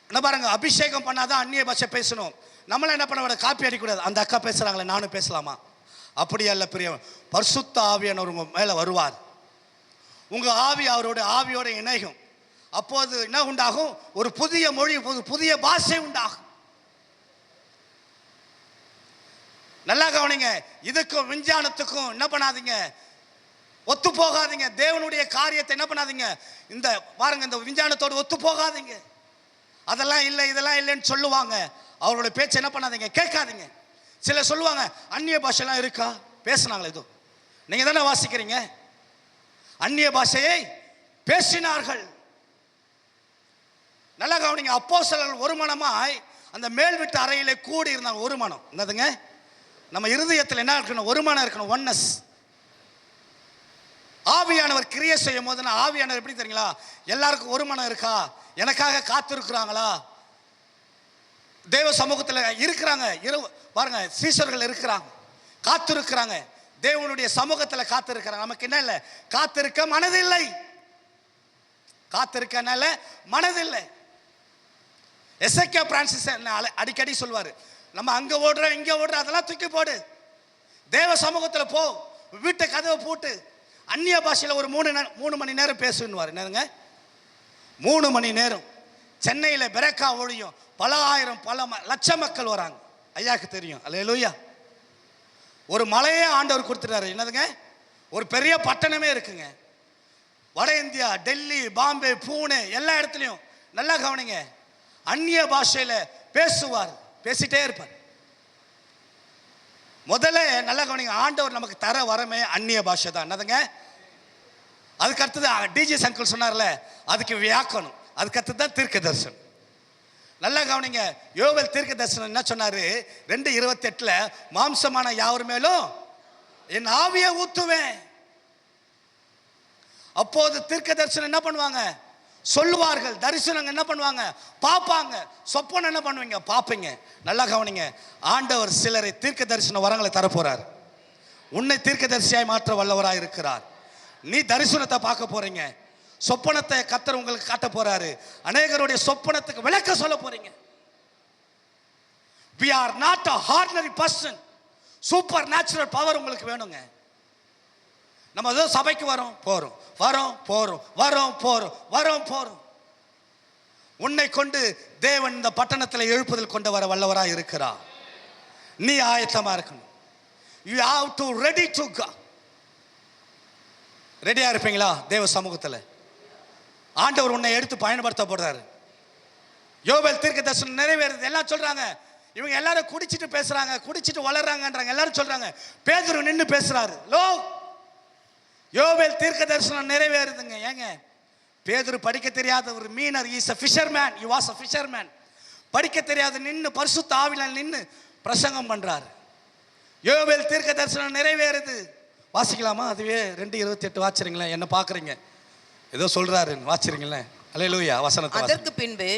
என்ன பாருங்க, அபிஷேகம் பண்ணாதான் அந்நிய பாஷை பேசணும். நம்மள என்ன பண்ண, காப்பி அடிக்கூடாது. அந்த அக்கா பேசுறாங்களே, நானும் பேசலாமா? அப்படி அல்ல பிரியவன். பரிசுத்த ஆவியானவர் உங்க மேல வருவார். உங்க ஆவி அவரோட ஆவியோட இணையும். அப்போது என்ன உண்டாகும்? ஒரு புதிய மொழி, புதிய பாஷை உண்டாகும். நல்லா கவனிங்க. இதுக்கும் விஞ்ஞானத்துக்கும் என்ன பண்ணாதீங்க, ஒத்து போகாதீங்க. தேவனுடைய காரியத்தை என்ன பண்ணாதீங்க, இந்த பாருங்க, இந்த விஞ்ஞானத்தோடு ஒத்து போகாதீங்க. அதெல்லாம் இல்லை, இதெல்லாம் இல்லைன்னு சொல்லுவாங்க. அவருடைய பேச்சு என்ன பண்ணாதீங்க, கேட்காதீங்க. சில சொல்லுவாங்க, அந்நிய பாஷைலாம் இருக்கா, பேசுனாங்களே, இது நீங்க தானே வாசிக்கிறீங்க. அந்நிய பாஷையை பேசினார்கள். நல்லா கவனிங்க. அப்போஸ்தலர்கள் ஒரு மனமாய் அந்த மேல் வீட்டு அறையிலே கூடி இருந்தாங்க. ஒரு மனம் என்னதுங்க, நம்ம இருதயத்தில் என்ன இருக்கணும், ஒரு மனம் இருக்கணும், ஒன்னஸ். ஆவியானவர் கிரியை செய்யும் போது, ஆவியானவர் எப்படி தெரியுங்களா, எல்லாருக்கும் ஒரு மனம் இருக்கா, எனக்காக காத்திருக்கிறாங்களா, தேவ சமூகத்தில் இருக்கிறாங்க. பாருங்க, சீஷர்கள் இருக்கிறாங்க, காத்திருக்கிறாங்க, தேவனுடைய சமூகத்தில் காத்திருக்கிறாங்க. நமக்கு என்ன இல்லை, காத்திருக்க மனதில்லை, காத்திருக்கனால மனதில்லை. எசேக்கியா பிரான்சிஸ் அடிக்கடி சொல்வார், நம்ம அங்க ஓடுறோம் இங்க ஓடுறோம் அதெல்லாம் தூக்கி போடு, தேவ சமூகத்தில் போ, வீட்டை கதவை போட்டு அந்நிய பாஷையில் ஒரு 3 மணி நேரம் பேசுவார். என்னதுங்க, 3 மணி நேரம். சென்னையில் பெரக்கா ஒழியும், பல ஆயிரம் பல லட்ச மக்கள் வராங்க. ஐயாக்கு தெரியும். அல்லேலூயா. ஒரு மலையே ஆண்டவர் கொடுத்துட்டாரு. என்னதுங்க, ஒரு பெரிய பட்டணமே இருக்குங்க. வட இந்தியா, டெல்லி, பாம்பே, பூனே, எல்லா இடத்துலையும். நல்லா கவனிங்க, அந்நிய பாஷையில் பேசுவார், பேசிட்டே இருப்பார். முதல்ல நல்லா கவனிங்க, ஆண்டவர் நமக்கு தர வரமே அந்நிய பாஷை தான். என்னதுங்க, அதுக்கு அடுத்தது டிஜி சங்கல் சொன்னார்ல, அதுக்கு வியாக்கணும், அதுக்கு அடுத்தது தான் தீர்க்க தரிசனம். நல்லா கவனிங்க, யோவேல் தீர்க்க தரிசனம் என்ன சொன்னாரு, 2:28 மாம்சமான யாவர் மேலும் என் ஆவியை ஊத்துவேன். அப்போது தீர்க்க தரிசனம் என்ன பண்ணுவாங்க, சொல்லுவார்கள். தரிசனம் என்ன பண்ணுவாங்க, பார்ப்பாங்க. சொப்பனம் என்ன பண்ணுவீங்க, பார்ப்பீங்க. நல்லா கவனிங்க, ஆண்டவர் சிலரை தீர்க்க தரிசன வரங்களை தரப்போறார். உன்னை தீர்க்க தரிசியாய் மாற்ற வல்லவராய் இருக்கிறார். நீ தரிசனத்தை பார்க்க போறீங்க, சொப்பனத்தை கர்த்தர் உங்களுக்கு காட்ட போறாரு. அநேகருடைய சொப்பனத்துக்கு விளக்க சொல்ல போறீங்க. we are not a ordinary person. Super natural power உங்களுக்கு வேணுங்க. நம்ம ஏதோ சபைக்கு வரோம் போறோம், வரோம் போறோம், வரோம் போறோம், வரோம் போறோம். உன்னை கொண்டு தேவன் இந்த பட்டணத்தில் எழுப்புதல் கொண்டு வர வல்லவராய் இருக்கிறார். நீ ஆயத்தமா இருக்கணும். you have to ready to go. ரெடியா இருப்பீங்களா தேவ சமூகத்தில்? ஆண்டவர் உன்னை எடுத்து பயன்படுத்த போறாரு. யோவேல் தீர்க்க தரிசனம் நிறைவேறுது. எல்லாம் சொல்றாங்க, இவங்க எல்லாரும் குடிச்சிட்டு பேசுறாங்க, குடிச்சிட்டு வளர்றாங்கன்றாங்க, எல்லாரும் சொல்றாங்க. பேதுரு நின்று பேசுறாரு. லோ, யோவேல் தீர்க்க தரிசனம் நிறைவேறுதுங்க. ஏங்க, பேதுரு படிக்க தெரியாத ஒரு meaner, is a fisherman, he was a fisherman. படிக்க தெரியாத நின்று பரிசுத்த ஆவியில நின்று பிரசங்கம் பண்றாரு. யோவேல் தீர்க்க தரிசனம் நிறைவேறுது. வாசிக்கலாமா? அதுவே 2:28 வாசிக்கிறீங்களா? என்ன பாக்குறீங்க, ஏதோ சொல்றாரு, வாசிக்கிறீங்களே. அல்லேலூயா. வசனத்தை அதற்கு பின்பு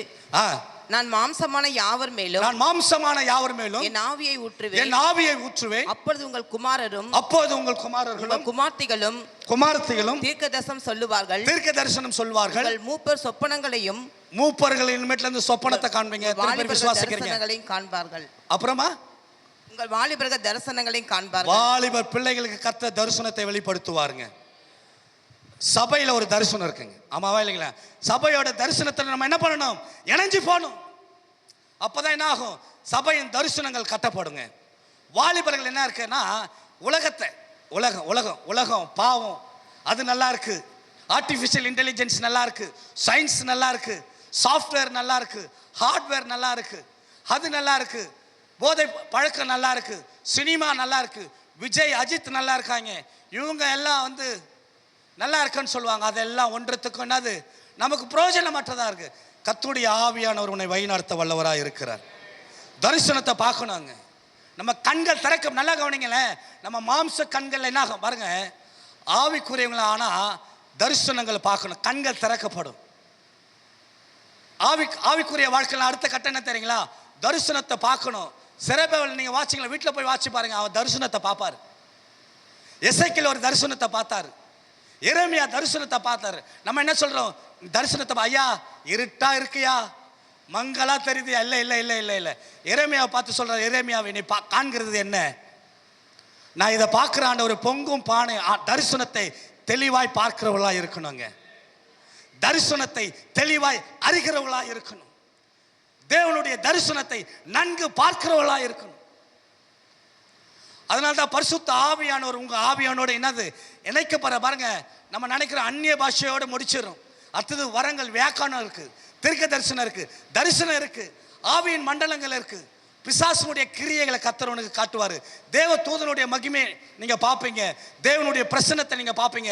நான் மாம்சமான யாவர் மேலும், நான் மாம்சமான யாவர் மேலும் என் ஆவியை ஊற்றுவேன், என் ஆவியை ஊற்றுவேன். அப்பொழுது உங்கள் குமாரரும், அப்போது உங்கள் குமாரர்களும் குமார்த்திகளும் குமாரத்திகளும் தீர்க்கதரிசனம் சொல்லுவார்கள், தீர்க்க தரிசனம் சொல்வார்கள். உங்கள் மூப்பர் சொப்பனங்களையும், மூப்பர்களின் மேட்ல இருந்து சொப்பனத்தை காண்பீங்க, தரிசனங்களையும் காண்பார்கள். அப்புறமா உங்கள் வாலிபர்கள் தரிசனங்களையும் காண்பார்கள். வாலிபர் பிள்ளைகளுக்கு கர்த்தர் தரிசனத்தை வெளிப்படுத்துவாருங்க. சபையில் ஒரு தரிசனம் இருக்குங்க, ஆமாவா இல்லைங்களா? சபையோட தரிசனத்தில் நம்ம என்ன பண்ணணும், இணைஞ்சு போகணும். அப்பதான் என்ன ஆகும், சபையின் தரிசனங்கள் கட்டப்படுங்க. வாலிபர்கள் என்ன இருக்குன்னா, உலகத்தை உலகம் உலகம் உலகம் பாவம் அது நல்லா இருக்கு, ஆர்டிஃபிஷியல் இன்டெலிஜென்ஸ் நல்லா இருக்கு, சயின்ஸ் நல்லா இருக்கு, சாஃப்ட்வேர் நல்லா இருக்கு, ஹார்ட்வேர் நல்லா இருக்கு, அது நல்லா இருக்கு, போதை பழக்கம் நல்லா இருக்கு, சினிமா நல்லா இருக்கு, விஜய் அஜித் நல்லா இருக்காங்க, இவங்க எல்லாம் வந்து நல்லா இருக்குன்னு சொல்லுவாங்க. அதெல்லாம் ஒன்றத்துக்கும் என்னது, நமக்கு பிரயோஜனமற்றதா இருக்கு. கர்த்தருடைய ஆவியானவர் உன்னை வழிநடத்த வல்லவராக இருக்கிறார். தரிசனத்தை பார்க்கணுங்க. நம்ம கண்கள் திறக்க, நல்லா கவனிங்களேன். நம்ம மாம்ச கண்கள் என்ன ஆகும் பாருங்க, ஆவிக்குரியவங்கள ஆனா தரிசனங்கள் பார்க்கணும், கண்கள் திறக்கப்படும். ஆவிக்குரிய வாழ்க்கையில் அடுத்த கட்டம் என்ன தெரியுங்களா, தரிசனத்தை பார்க்கணும். சிறப்பேவல் நீங்க வாட்சிங்களா, வீட்டில் போய் வாட்சி பாருங்க, அவன் தரிசனத்தை பார்ப்பாரு. எசேக்கியேல் ஒரு தரிசனத்தை பார்த்தாரு, எரேமியா தரிசனத்தை பார்த்தாரு. நம்ம என்ன சொல்றோம், தரிசனத்தை ஐயா இருட்டா இருக்கியா, மங்களா தெரியுது, இல்லை இல்லை இல்லை இல்லை இல்லை. எரேமியாவை பார்த்து சொல்ற, எரேமியாவை நீ காண்கிறது என்ன, நான் இதை பார்க்கிறான் ஒரு பொங்கும் பானை. தரிசனத்தை தெளிவாய் பார்க்கிறவளா இருக்கணுங்க, தரிசனத்தை தெளிவாய் அறிகிறவளா இருக்கணும், தேவனுடைய தரிசனத்தை நன்கு பார்க்கிறவளா இருக்கணும். அதனால தான் பரிசுத்த ஆவியானவர் உங்க ஆவியானோட என்னது இணைக்கப்படுற பாருங்க. நம்ம நினைக்கிற அந்நிய பாஷையோட முடிச்சிடும். அடுத்தது வரங்கள், வியாக்கானம் இருக்கு, தீர்க்க தரிசனம் இருக்கு, தரிசனம் இருக்கு, ஆவியின் மண்டலங்கள் இருக்கு. பிசாசுனுடைய கிரியைகளை கர்த்தர் காட்டுவார். தேவ தூதனுடைய மகிமை நீங்க பார்ப்பீங்க, தேவனுடைய பிரசன்னத்தை நீங்க பார்ப்பீங்க.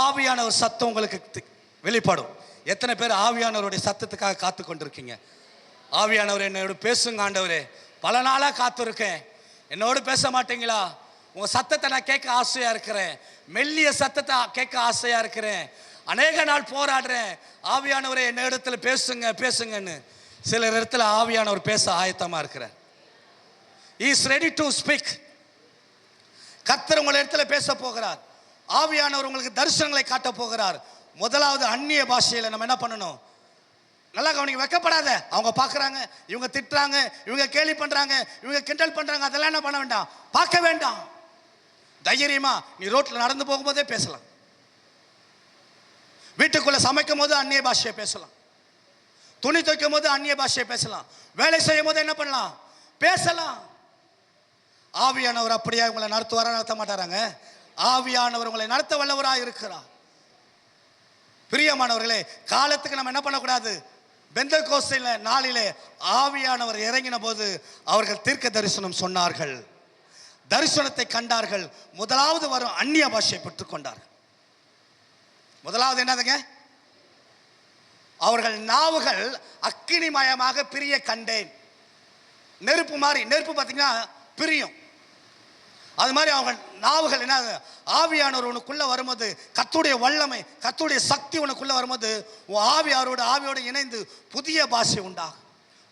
ஆவியானவர் சத்தம் உங்களுக்கு வெளிப்படும். எத்தனை பேர் ஆவியானவருடைய சத்தத்துக்காக காத்து கொண்டிருக்கீங்க? ஆவியானவர் என்னோட பேசுங்க ஆண்டவரே, பல நாளாக காத்திருக்கேன், என்னோடு பேச மாட்டீங்களா? உங்க சத்தத்தை நான் கேட்க ஆசையா இருக்கிறேன், மெல்லிய சத்தத்தை கேட்க ஆசையா இருக்கிறேன், அநேக நாள் போராடுறேன், ஆவியானவரே என்ன இடத்துல பேசுங்க பேசுங்கன்னு. சில இடத்துல ஆவியானவர் பேச ஆயத்தமா இருக்கிறார். He is ready to speak. கர்த்தர் உங்கள் இடத்துல பேச போகிறார். ஆவியானவர் உங்களுக்கு தரிசனங்களை காட்ட போகிறார். முதலாவது அந்நிய பாஷையில நம்ம என்ன பண்ணணும்? நல்லா கவனிங்க, வெக்கப்படாத. அவங்க பார்க்குறாங்க, இவங்க திட்டுறாங்க, இவங்க கேலி பண்ணுறாங்க, இவங்க கிண்டல் பண்ணுறாங்க, அதெல்லாம் என்ன பண்ண வேண்டாம், பார்க்க வேண்டாம். தைரியமா நீ ரோட்டில் நடந்து போகும்போதே பேசலாம், வீட்டுக்குள்ளே சமைக்கும் போது அந்நிய பாஷையை பேசலாம், துணி துவைக்கும் போது அந்நிய பாஷையை பேசலாம், வேலை செய்யும் போது என்ன பண்ணலாம், பேசலாம். ஆவியானவர் அப்படியா உங்களை நடத்துவாரா? நடத்த மாட்டாராங்க. ஆவியானவர் உங்களை நடத்த வல்லவராக இருக்கிறார். பிரியமானவர்களே, காலத்துக்கு நம்ம என்ன பண்ணக்கூடாது? பெந்தெகோஸ்தே நாளிலே ஆவியானவர் இறங்கின போது அவர்கள் தீர்க்க தரிசனம் சொன்னார்கள், தரிசனத்தை கண்டார்கள். முதலாவது வரும் அந்நிய பாஷையை பெற்றுக்கொண்டார்கள். முதலாவது என்னதுங்க? அவர்கள் நாவுகள் அக்கினிமயமாக பிரிய கண்டேன். நெருப்பு மாதிரி, நெருப்பு பார்த்தீங்கன்னா பிரியும், அது மாதிரி அவங்க நாவுகள் என்ன, ஆவியானவர் உனக்குள்ள வரும்போது, கர்த்தருடைய வல்லமை, கர்த்தருடைய சக்தி உனக்குள்ள வரும்போது உன் ஆவியோட இணைந்து புதிய பாஷை உண்டாகும்.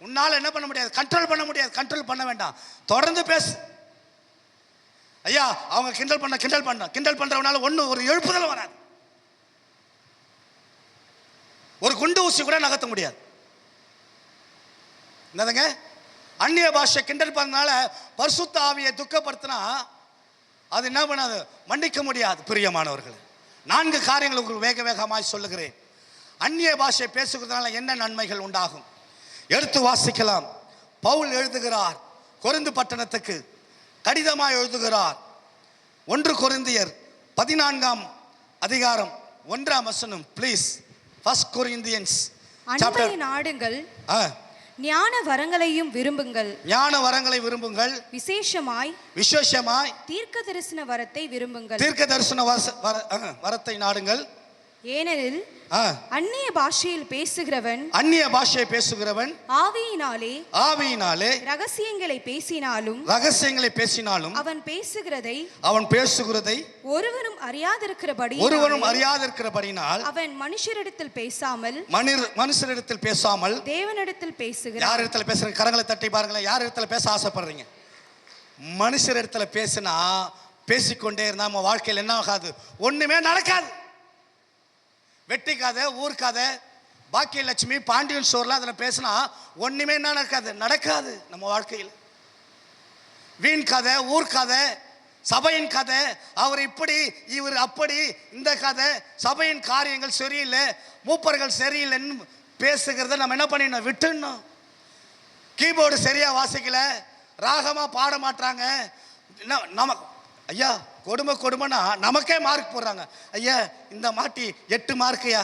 உன்னால என்ன பண்ண முடியாது, கண்ட்ரோல் பண்ண முடியாது. கண்ட்ரோல் பண்ண வேண்டாம், தொடர்ந்து பேசு. ஐயா அவங்க கிண்டல் பண்றவனால ஒன்றும் ஒரு எழுப்புதல் வராது, ஒரு குண்டு ஊசி கூட நகர்த்த முடியாது. என்னதுங்க? அந்நிய பாஷை கிண்டல் பண்ணனால பரிசுத்த ஆவியை துக்கப்படுத்தினா அது என்ன பண்ணாது, மன்னிக்க முடியாது. பிரியமானவர்களே, 4 காரியங்கள் உங்களுக்கு வேக வேகமாய் சொல்லுகிறேன். அந்நிய பாஷை பேசுகிறதுனால என்ன நன்மைகள் உண்டாகும்? எடுத்து வாசிக்கலாம். பவுல் எழுதுகிறார் கொரிந்து பட்டணத்துக்கு, கடிதமாய் எழுதுகிறார். 1 கொரிந்தியர் 14ஆம் அதிகாரம் 1ஆம் வசனம். ப்ளீஸ், 1 Corinthians அன்பை நாடுங்கள், ஞான வரங்களையும் விரும்புங்கள். ஞான வரங்களை விரும்புங்கள். விசேஷமாய் தீர்க்க தரிசன வரத்தை விரும்புங்கள். தீர்க்க தரிசன வரத்தை நாடுங்கள். ஏனெனில் அந்நிய பாஷையில் பேசுகிறவன் ஆவியினாலே ரகசியங்களை பேசினாலும் அவன் பேசுகிறதை ஒருவரும் அறியாதிருக்கிறபடியினால் அவன் மனுஷரிடத்தில் பேசாமல் தேவனிடத்தில் பேசுகிறான். யார் இடத்துல பேசுறீங்க? கரங்களை தட்டி பாருங்களேன். யார் இடத்துல பேச ஆசைப்படுறீங்க? மனுஷர் இடத்துல பேசினா, பேசிக்கொண்டே இருந்தா நம்ம வாழ்க்கையில் என்ன ஆகாது? ஒண்ணுமே நடக்காது. வெட்டி கதை, ஊர் கதை, பாக்கியலட்சுமி, பாண்டியன் ஸ்டோர்லாம் அதில் பேசினா ஒன்றுமே என்ன நடக்காது நம்ம வாழ்க்கையில். வீண் கதை, ஊர் கதை, சபையின் கதை, அவர் இப்படி இவர் அப்படி, இந்த கதை, சபையின் காரியங்கள் சரியில்லை, மூப்பர்கள் சரியில்லைன்னு பேசுகிறத நம்ம என்ன பண்ணிடணும்? விட்டுடணும். கீபோர்டு சரியாக வாசிக்கல, ராகமாக பாட மாட்டாங்க, நமக்கு ஐயா கொடுமைன்னா நமக்கே மார்க் போடுறாங்க. ஐயா இந்த வாட்டி 8 மார்க்கையா,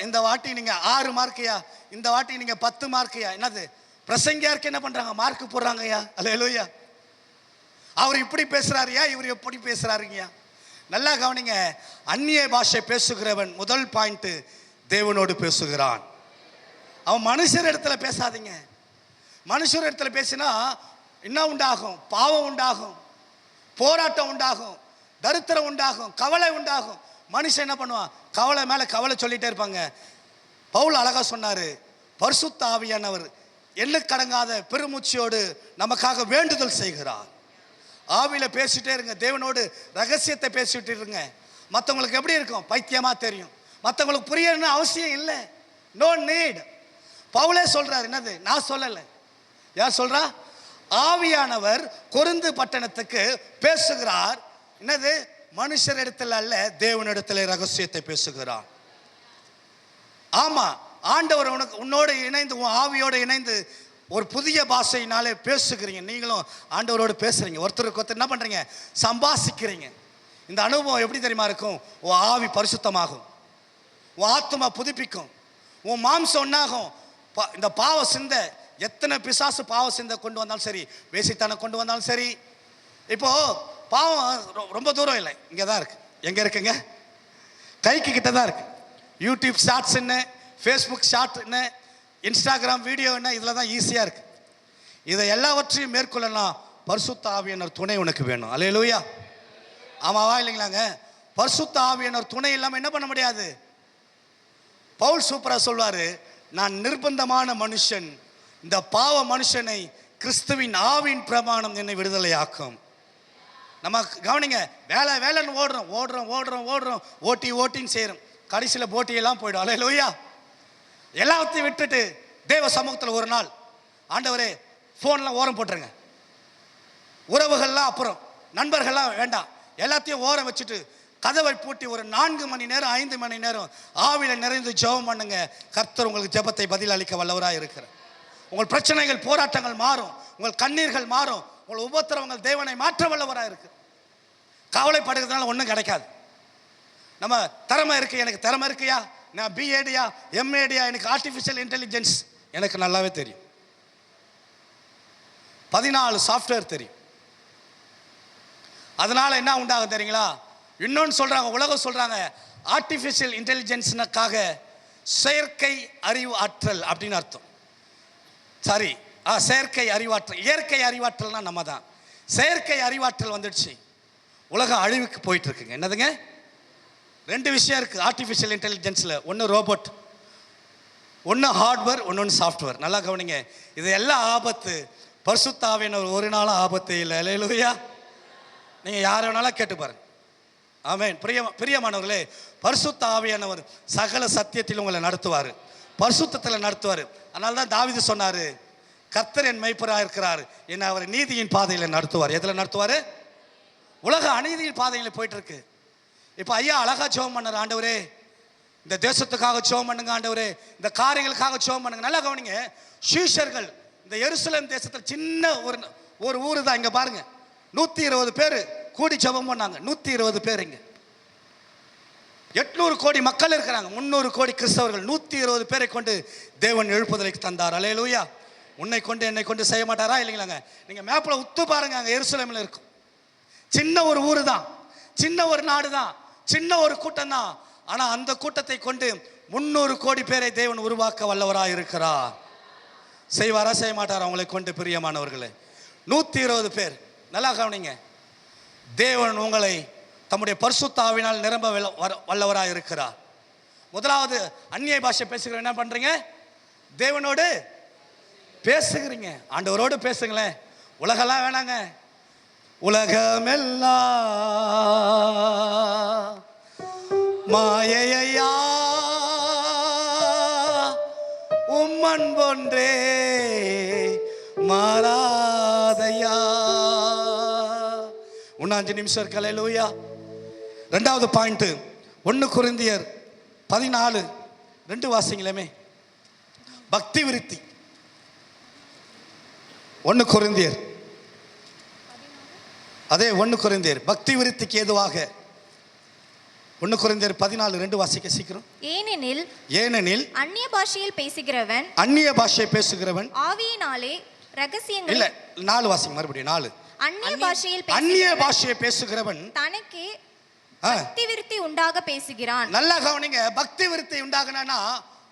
இந்த வாட்டி நீங்கள் 6 மார்க்கையா, இந்த வாட்டி நீங்கள் 10 மார்க்கையா. என்னது பிரசங்கியாருக்கு என்ன பண்ணுறாங்க? மார்க் போடுறாங்க. ஐயா அல்லேலூயா. அவர் இப்படி பேசுகிறாருயா, இவர் எப்படி பேசுகிறாருங்கய்யா. நல்லா கவனிங்க. அந்நிய பாஷை பேசுகிறவன் முதல் பாயிண்ட், தேவனோடு பேசுகிறான். அவன் மனுஷர் இடத்துல பேசாதீங்க. மனுஷர் இடத்துல பேசினா என்ன உண்டாகும்? பாவம் உண்டாகும், போராட்டம் உண்டாகும், தரித்திரம் உண்டாகும், கவலை உண்டாகும். மனுஷன் என்ன பண்ணுவான்? கவலை மேலே கவலை சொல்லிட்டே இருப்பாங்க. பவுல் அழகா சொன்னாரு, பரிசுத்த ஆவியானவர் எண்ணுக்கடங்காத பெருமூச்சியோடு நமக்காக வேண்டுதல் செய்கிறார். ஆவியில பேசிட்டே இருங்க, தேவனோடு ரகசியத்தை பேசிட்டு இருங்க. மற்றவங்களுக்கு எப்படி இருக்கும்? பைத்தியமா தெரியும். மற்றவங்களுக்கு புரியணும்னு அவசியம் இல்லை. No need. பவுலே சொல்றாரு. என்னது? நான் சொல்லலை. யார் சொல்றா? ஆவியானவர் கொரிந்து பட்டணத்துக்கு பேசுகிறார். என்னது? மனுஷரிடத்தில் அல்ல, தேவனிடத்தில் ரகசியத்தை பேசுகிறார். ஆமா, ஆண்டவர் உன்னோடு இணைந்து, உன் ஆவியோடு இணைந்து ஒரு புதிய பாஷையினாலே பேசுகிறீங்க. நீங்களும் ஆண்டவரோடு பேசுறீங்க, ஒருத்தருக்கு ஒருத்தர் என்ன பண்றீங்க, சம்பாசிக்கிறீங்க. இந்த அனுபவம் எப்படி தெரியுமா இருக்கும்? உன் ஆவி பரிசுத்தமாகும், உன் ஆத்மா புதுப்பிக்கும், உன் மாம்சம் ஒன்னாகும். இந்த பாவ சிந்தை, எத்தனை பிசாசு பாவ சிந்தை கொண்டு வந்தாலும் சரி, வேசித்தனம் கொண்டு வந்தாலும் சரி, இப்போ பாவம் ரொம்ப தூரம் இல்லை, இங்கே தான் இருக்கு. எங்க இருக்குங்க? கைக்கு கிட்ட தான் இருக்கு. யூடியூப் ஷார்ட்ஸ் என்ன, ஃபேஸ்புக் ஷார்ட் என்ன, இன்ஸ்டாகிராம் வீடியோ என்ன, இதில் தான் ஈஸியாக இருக்கு. இதை எல்லாவற்றையும் மேற்கொள்ளலாம் பரிசுத்த ஆவியானவர் துணை உனக்கு வேணும். அல்லேலூயா, ஆமாவா இல்லைங்களாங்க? பரிசுத்த ஆவியானவர் துணை இல்லாமல் என்ன பண்ண முடியாது. பவுல் சூப்பரா சொல்வாரு, நான் நிர்பந்தமான மனுஷன், இந்த பாவ மனுஷனை கிறிஸ்துவின் ஆவின் பிரமாணம் என்னை விடுதலையாக்கும். நம்ம கவனிங்க, வேலை வேலைன்னு ஓடுறோம் ஓடுறோம் ஓடுறோம் ஓடுறோம், ஓட்டின்னு செய்கிறோம், கடைசியில் போட்டியெல்லாம் போயிடும். அல்லேலூயா. எல்லாத்தையும் விட்டுட்டு தேவ சமூகத்தில் ஒரு நாள், ஆண்டவரே ஃபோன்லாம் ஓரம் போட்டுருங்க, உறவுகள்லாம் அப்புறம், நண்பர்கள்லாம் வேண்டாம், எல்லாத்தையும் ஓரம் வச்சுட்டு கதவை பூட்டி ஒரு 4 மணி நேரம் 5 மணி நேரம் ஆவியில் நிறைந்து ஜெபம் பண்ணுங்க. கர்த்தர் உங்களுக்கு ஜெபத்தை பதில் அளிக்க வல்லவராக இருக்கிறார். உங்கள் பிரச்சனைகள் போராட்டங்கள் மாறும், உங்கள் கண்ணீர்கள் மாறும், உங்கள் உபத்திரவங்கள் தேவனை மாற்ற வல்லவராக இருக்கு. கவலைப்படுறதுனால ஒன்றும் கிடைக்காது. நம்ம திறமை இருக்கு, எனக்கு திறமை இருக்குயா, நான் பிஏடியா எம்ஏடியா, எனக்கு ஆர்டிஃபிஷியல் இன்டெலிஜென்ஸ் எனக்கு நல்லாவே தெரியும், 14 சாஃப்ட்வேர் தெரியும். அதனால என்ன உண்டாகும் தெரியுங்களா? இன்னொன்று சொல்றாங்க, உலகம் சொல்றாங்க, ஆர்டிஃபிஷியல் இன்டெலிஜென்ஸ்னுக்காக செயற்கை அறிவு ஆற்றல் அப்படின்னு அர்த்தம். சரி, செயற்கை அறிவாற்றல், இயற்கை அறிவாற்றல்னா நம்ம தான். செயற்கை அறிவாற்றல் வந்துடுச்சு, உலகம் அழிவுக்கு போயிட்டு இருக்குங்க. என்னதுங்க? 2 விஷயம் இருக்கு ஆர்டிஃபிஷியல் இன்டெலிஜென்ஸில், ஒன்று ரோபோட், ஒன்று ஹார்ட்வேர், ஒன்று சாஃப்ட்வேர். நல்லா கவனிங்க, இது எல்லாம் ஆபத்து. பரிசுத்த ஆவியானவர் ஒரு நாளும் ஆபத்து இல்லை. அல்லேலூயா. நீங்கள் யார் வேணாலும் கேட்டு பாருங்க. ஆமென். பிரியமானவர்களே, பரிசுத்த ஆவியானவர் சகல சத்தியத்தில் உங்களை நடத்துவார், பரிசுத்தத்தில் நடத்துவார். அதனால தான் தாவீது சொன்னார், கர்த்தர் என் மேய்ப்பராக இருக்கிறார், என்னை அவர் நீதியின் பாதையில் நடத்துவார். எதில் நடத்துவார்? உலக அநீதியின் பாதையில் போயிட்டு இருக்கு. இப்போ ஐயா அழகா ஜெபம் பண்ணார், ஆண்டவரே இந்த தேசத்துக்காக ஜெபம் பண்ணுங்க, ஆண்டவரே இந்த காரியங்களுக்காக ஜெபம் பண்ணுங்க. நல்லா கவனிங்க, சீஷர்கள் இந்த எருசலேம் தேசத்தில் சின்ன ஒரு ஊர் தான். இங்கே பாருங்க, 120 பேர் கூடி ஜெபம் பண்ணாங்க. 120 பேர், இங்க 800 கோடி மக்கள் இருக்கிறாங்க, 300 கோடி கிறிஸ்தவர்கள். 120 பேரை கொண்டு தேவன் எழுப்புதலுக்கு தந்தார். அல்லேலூயா. உன்னை கொண்டு என்னை கொண்டு செய்ய மாட்டாரா? இல்லைங்களாங்க. நீங்க மேப்ல உத்து பாருங்க, அங்க எருசலேம்ல இருக்கும். சின்ன ஒரு ஊரு தான், சின்ன ஒரு நாடு தான், சின்ன ஒரு கூட்டம் தான். ஆனா அந்த கூட்டத்தை கொண்டு 300 கோடி பேரை தேவன் உருவாக்க வல்லவராக இருக்கிறார். செய்வாரா செய்ய மாட்டாரா அவங்களை கொண்டு? பிரியமானவர்களே, 120 பேர். நல்லா கவனிங்க, தேவன் உங்களை தம்முடைய பரிசுத்த ஆவியினால் நிரம்ப வல்லவராக இருக்கிறார். முதலாவது, அந்நிய பாஷை பேசுகிற என்ன பண்றீங்க? தேவனோடு பேசுகிறீங்க, ஆண்டவரோடு பேசுங்களேன். உலகெல்லாம் வேணாங்க, உலகமெல்லாம் மாயையா உம்மன் போன்றே மாறாதையா. இன்னும் 5 நிமிஷம் இருக்கு. அல்லேலூயா. 2வது பாயிண்ட், 1 கொரிந்தியர் 14:2 வாசிங்களேமே. பக்தி விருத்தி. 1 கொரிந்தியர், அதே 1 கொரிந்தியர் பக்தி விருத்திக்கு ஏதுவாக. 1 கொரிந்தியர் 14:2 வாசிக்க சீக்கிரம். ஏனெனில் அந்நிய பாஷையில் பேசுகிறவன், அந்நிய பாஷை பேசுகிறவன் ஆவியினாலே ரகசியங்கள். இல்ல, 4 வாசிங்க மறுபடியும். 4, அந்நிய பாஷையை பேசுகிறவன் தனக்கு பக்தி விருத்தி உண்டாக பேசுகிறான். நல்லா கவனிங்க, பக்தி விருத்தி உண்டாகனா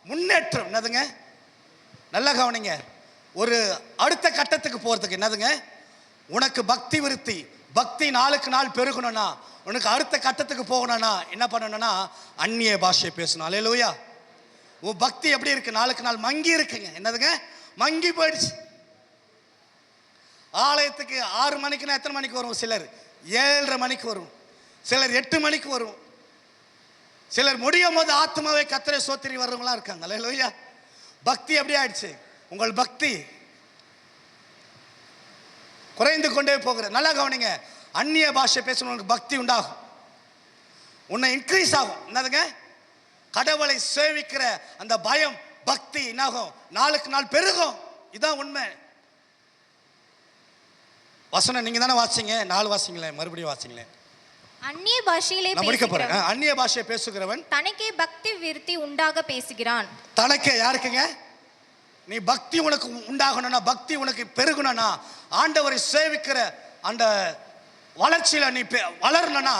முன்னேற்றம். என்னதுங்க? நல்லா கவனிங்க, ஒரு அடுத்த கட்டத்துக்கு போறதுக்கு என்னதுங்க? உனக்கு பக்தி விருத்தி, பக்தி நாளுக்கு நாள் பெருகணும்னா, உனக்கு அடுத்த கட்டத்துக்கு போகணும்னா என்ன பண்ணணும்னா அந்நிய பாஷை பேசணும். அல்லேலூயா. உன் பக்தி எப்படி இருக்கு? நாளுக்கு நாள் மங்கி இருக்குங்க. என்னதுங்க? மங்கி போயிடுச்சு. ஆலயத்துக்கு 6 மணிக்குன்னா எத்தனை மணிக்கு வரும்? சிலர் 7:30 மணிக்கு வரும், சிலர் 8 மணிக்கு வரும், சிலர் முடியும் போது ஆத்மாவை கர்த்தரை சோத்திரி வர்றவங்களா இருக்காங்க. அல்லேலூயா. பக்தி எப்படி ஆயிடுச்சு? உங்கள் பக்தி குறைந்து கொண்டே போகிற. நல்லா கவனிங்க, அந்நிய பாஷை பேசணும், பக்தி உண்டாகும், உன்னை இன்க்ரீஸ் ஆகும். என்னதுங்க? கடவுளை சேவிக்கிற அந்த பயம், பக்தி என்னாகும்? நாளுக்கு நாள் பெருகும். இதான் உண்மை. வசனம் நீங்க தானே வாசிங்க, 4 வாசிங்களேன், மறுபடியும் வாசிங்களேன். அந்நிய பாஷையிலே நான் முடிக்க போறேன். பேசுகிறவன் அந்நிய பாஷையை பேசுகிறவன் தனக்கே பக்தி விருத்தி உண்டாக பேசுகிறான். தனக்கே யாருக்குங்க? நீ பக்தி உனக்கு உண்டாகணும்னா, பக்தி உனக்கு பெருகணும்னா, ஆண்டவரை சேவிக்கிற அந்த வளர்ச்சியில நீ வளரணும்னா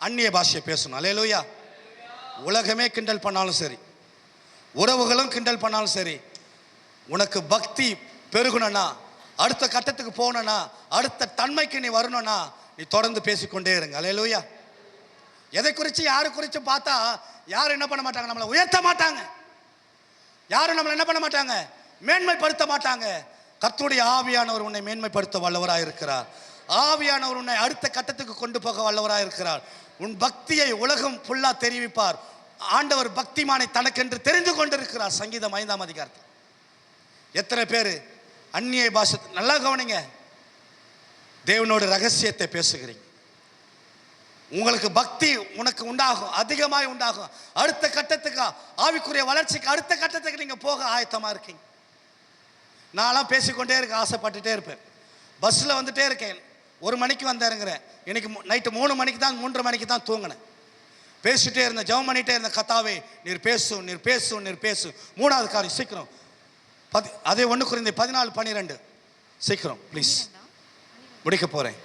அந்நிய பாஷையை பேசணும். அல்லேலூயா. உலகமே கிண்டல் பண்ணாலும் சரி, உறவுகளும் கிண்டல் பண்ணாலும் சரி, உனக்கு பக்தி பெருகணும்னா, அடுத்த கட்டத்துக்கு போகணும்னா, அடுத்த தன்மைக்கு நீ வரணும்னா நீ தொடர்ந்து பேசிக்கொண்டே இருங்க. அல்லேலூயா. எதை குறித்து யாரு குறித்து பார்த்தா யாரும் என்ன பண்ண மாட்டாங்க, நம்மளை உயர்த்த மாட்டாங்க. யாரும் நம்மளை என்ன பண்ண மாட்டாங்க, மேன்மைப்படுத்த மாட்டாங்க. கர்த்தருடைய ஆவியானவர் உன்னை மேன்மைப்படுத்த வல்லவராக இருக்கிறார். ஆவியானவர் உன்னை அடுத்த கட்டத்துக்கு கொண்டு போக வல்லவராக இருக்கிறார். உன் பக்தியை உலகம் ஃபுல்லா தெரிவிப்பார். ஆண்டவர் பக்திமானை தனக்கென்று தெரிந்து கொண்டிருக்கிறார். சங்கீதம் 5ஆம் அதிகாரத்தில் எத்தனை பேர் அந்நிய பாஷை, நல்லா கவனிங்க, தேவனோட ரகசியத்தை பேசுகிறீங்க. உங்களுக்கு பக்தி உனக்கு உண்டாகும், அதிகமாய் உண்டாகும். அடுத்த கட்டத்துக்கு, ஆவிக்குரிய வளர்ச்சிக்கு அடுத்த கட்டத்துக்கு நீங்க போக ஆயத்தமா இருக்கீங்க. நான்லாம் பேசிக்கொண்டே இருக்க ஆசைப்பட்டுட்டே இருப்பேன். பஸ்ஸில் வந்துட்டே இருக்கேன். 1 மணிக்கு வந்தேருங்கிறேன். இன்னைக்கு நைட்டு 3 மணிக்கு தான், 3:30 மணிக்கு தான் தூங்கினேன். பேசிட்டே இருந்தேன், ஜெபம் பண்ணிட்டே இருந்த. கத்தாவே நீர் பேசும், நீர் பேசும், நீர் பேசும். 3வது காரியம் சீக்கிரம், அதே 1 கொரிந்தியர் 14:12 சீக்கிரம் ப்ளீஸ், முடிக்க போறேன்.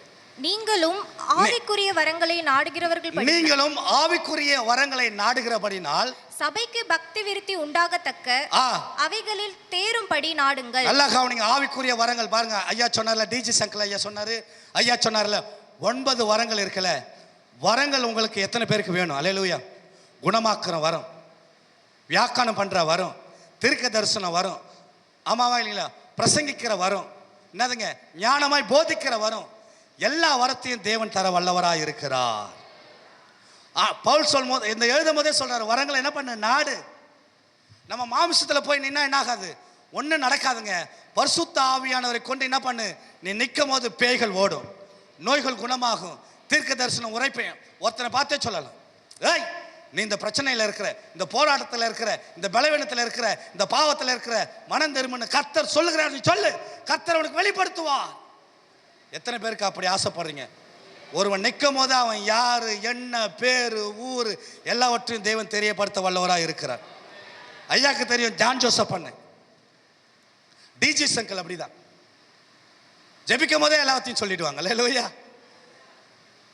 நீங்களும் ஆவிக்குரிய வரங்களை நாடுகிறவர்கள், நீங்களும் ஆவிக்குரிய வரங்களை நாடுகிறபடினால் சபைக்கு பக்தி விருத்தி உண்டாகத்தக்க அவைகளில் தேரும்படி நாடுங்கள். நல்லா கவனிங்க. ஆவிக்குரிய வரங்கள் பாருங்க. ஐயா சொன்னார்ல, டிஜி சங்கல் ஐயா சொன்னாரு, ஐயா சொன்னார்ல, 9 வரங்கள் இருக்குல்ல. வரங்கள் உங்களுக்கு எத்தனை பேருக்கு வேணும்? அல்லேலூயா. குணமாக்குற வரம், வியாக்கானம் பண்ற வரம், தீர்க்க தரிசனம் வரம், ஆமாவா இல்லைங்களா, பிரசங்கிக்கிற வரம், என்னதுங்க, ஞானமாய் போதிக்கிற வரம், எல்லா வரத்தையும் தேவன் தர வல்லவராய் இருக்கிறார். பவுல் சொல்லும் போது, இந்த எழுதும் போதே சொல்றாரு, வரங்களை என்ன பண்ணு, நாடு. நம்ம மாமிசத்துல போய் நின்னா என்ன ஆகாது, ஒன்றும் நடக்காதுங்க. பரிசுத்த ஆவியானவரை கொண்டு என்ன பண்ணு, நீ நிற்கும் போது பேய்கள் ஓடும், நோய்கள் குணமாகும், தீர்க்க தரிசனம் உரைப்பேன். ஒருத்தனை பார்த்தே சொல்லலாம், ஏய் நீ இந்த பிரச்சனையில் இருக்கிற, இந்த போராட்டத்தில் இருக்கிற, இந்த பலவீனத்தில் இருக்கிற, இந்த பாவத்தில் இருக்கிற, மனம் திரும்புன்னு கர்த்தர் சொல்லுகிறார், நீ சொல்லு, கர்த்தர் அவனுக்கு வெளிப்படுத்துவா. எத்தனை பேருக்கு அப்படி ஆசைப்படுறீங்க? ஒருவன் நிற்கும் போது அவன் யாரு, என்ன பேரு, ஊரு எல்லாவற்றையும் தேவன் தெரியப்படுத்த வல்லவராக இருக்கிறார். ஐயாக்கு தெரியும், ஜான் ஜோசப் பண்ண டிஜி சங்கல் அப்படிதான் ஜெபிக்கும் போதே எல்லாத்தையும் சொல்லிடுவாங்க. அல்லேலூயா.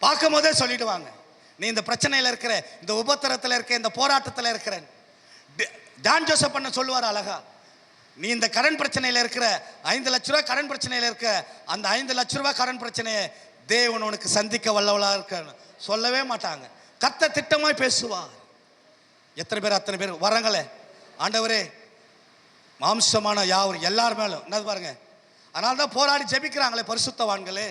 பார்க்கும் போதே சொல்லிடுவாங்க, நீ இந்த பிரச்சனையில் இருக்கிற, இந்த உபத்திரத்தில் இருக்க, இந்த போராட்டத்தில் இருக்கிற. ஜான் ஜோசப் பண்ண சொல்லுவார் அழகா, நீ இந்த கடன் பிரச்சனையில் இருக்கிற, 5 லட்ச ரூபாய் கடன் பிரச்சனையில் இருக்க, அந்த 5 லட்ச ரூபாய் கடன் பிரச்சனையை தேவன் உனக்கு சந்திக்க வல்லவளாக இருக்க சொல்லவே மாட்டாங்க. கர்த்தர் திட்டமாய் பேசுவார். எத்தனை பேர், அத்தனை பேர் வரங்களே, ஆண்டவரே மாம்சமான யாவர் எல்லார் மேலும் என்ன பாருங்க. அதனால தான் போராடி ஜெபிக்கிறாங்களே பரிசுத்தவான்களே.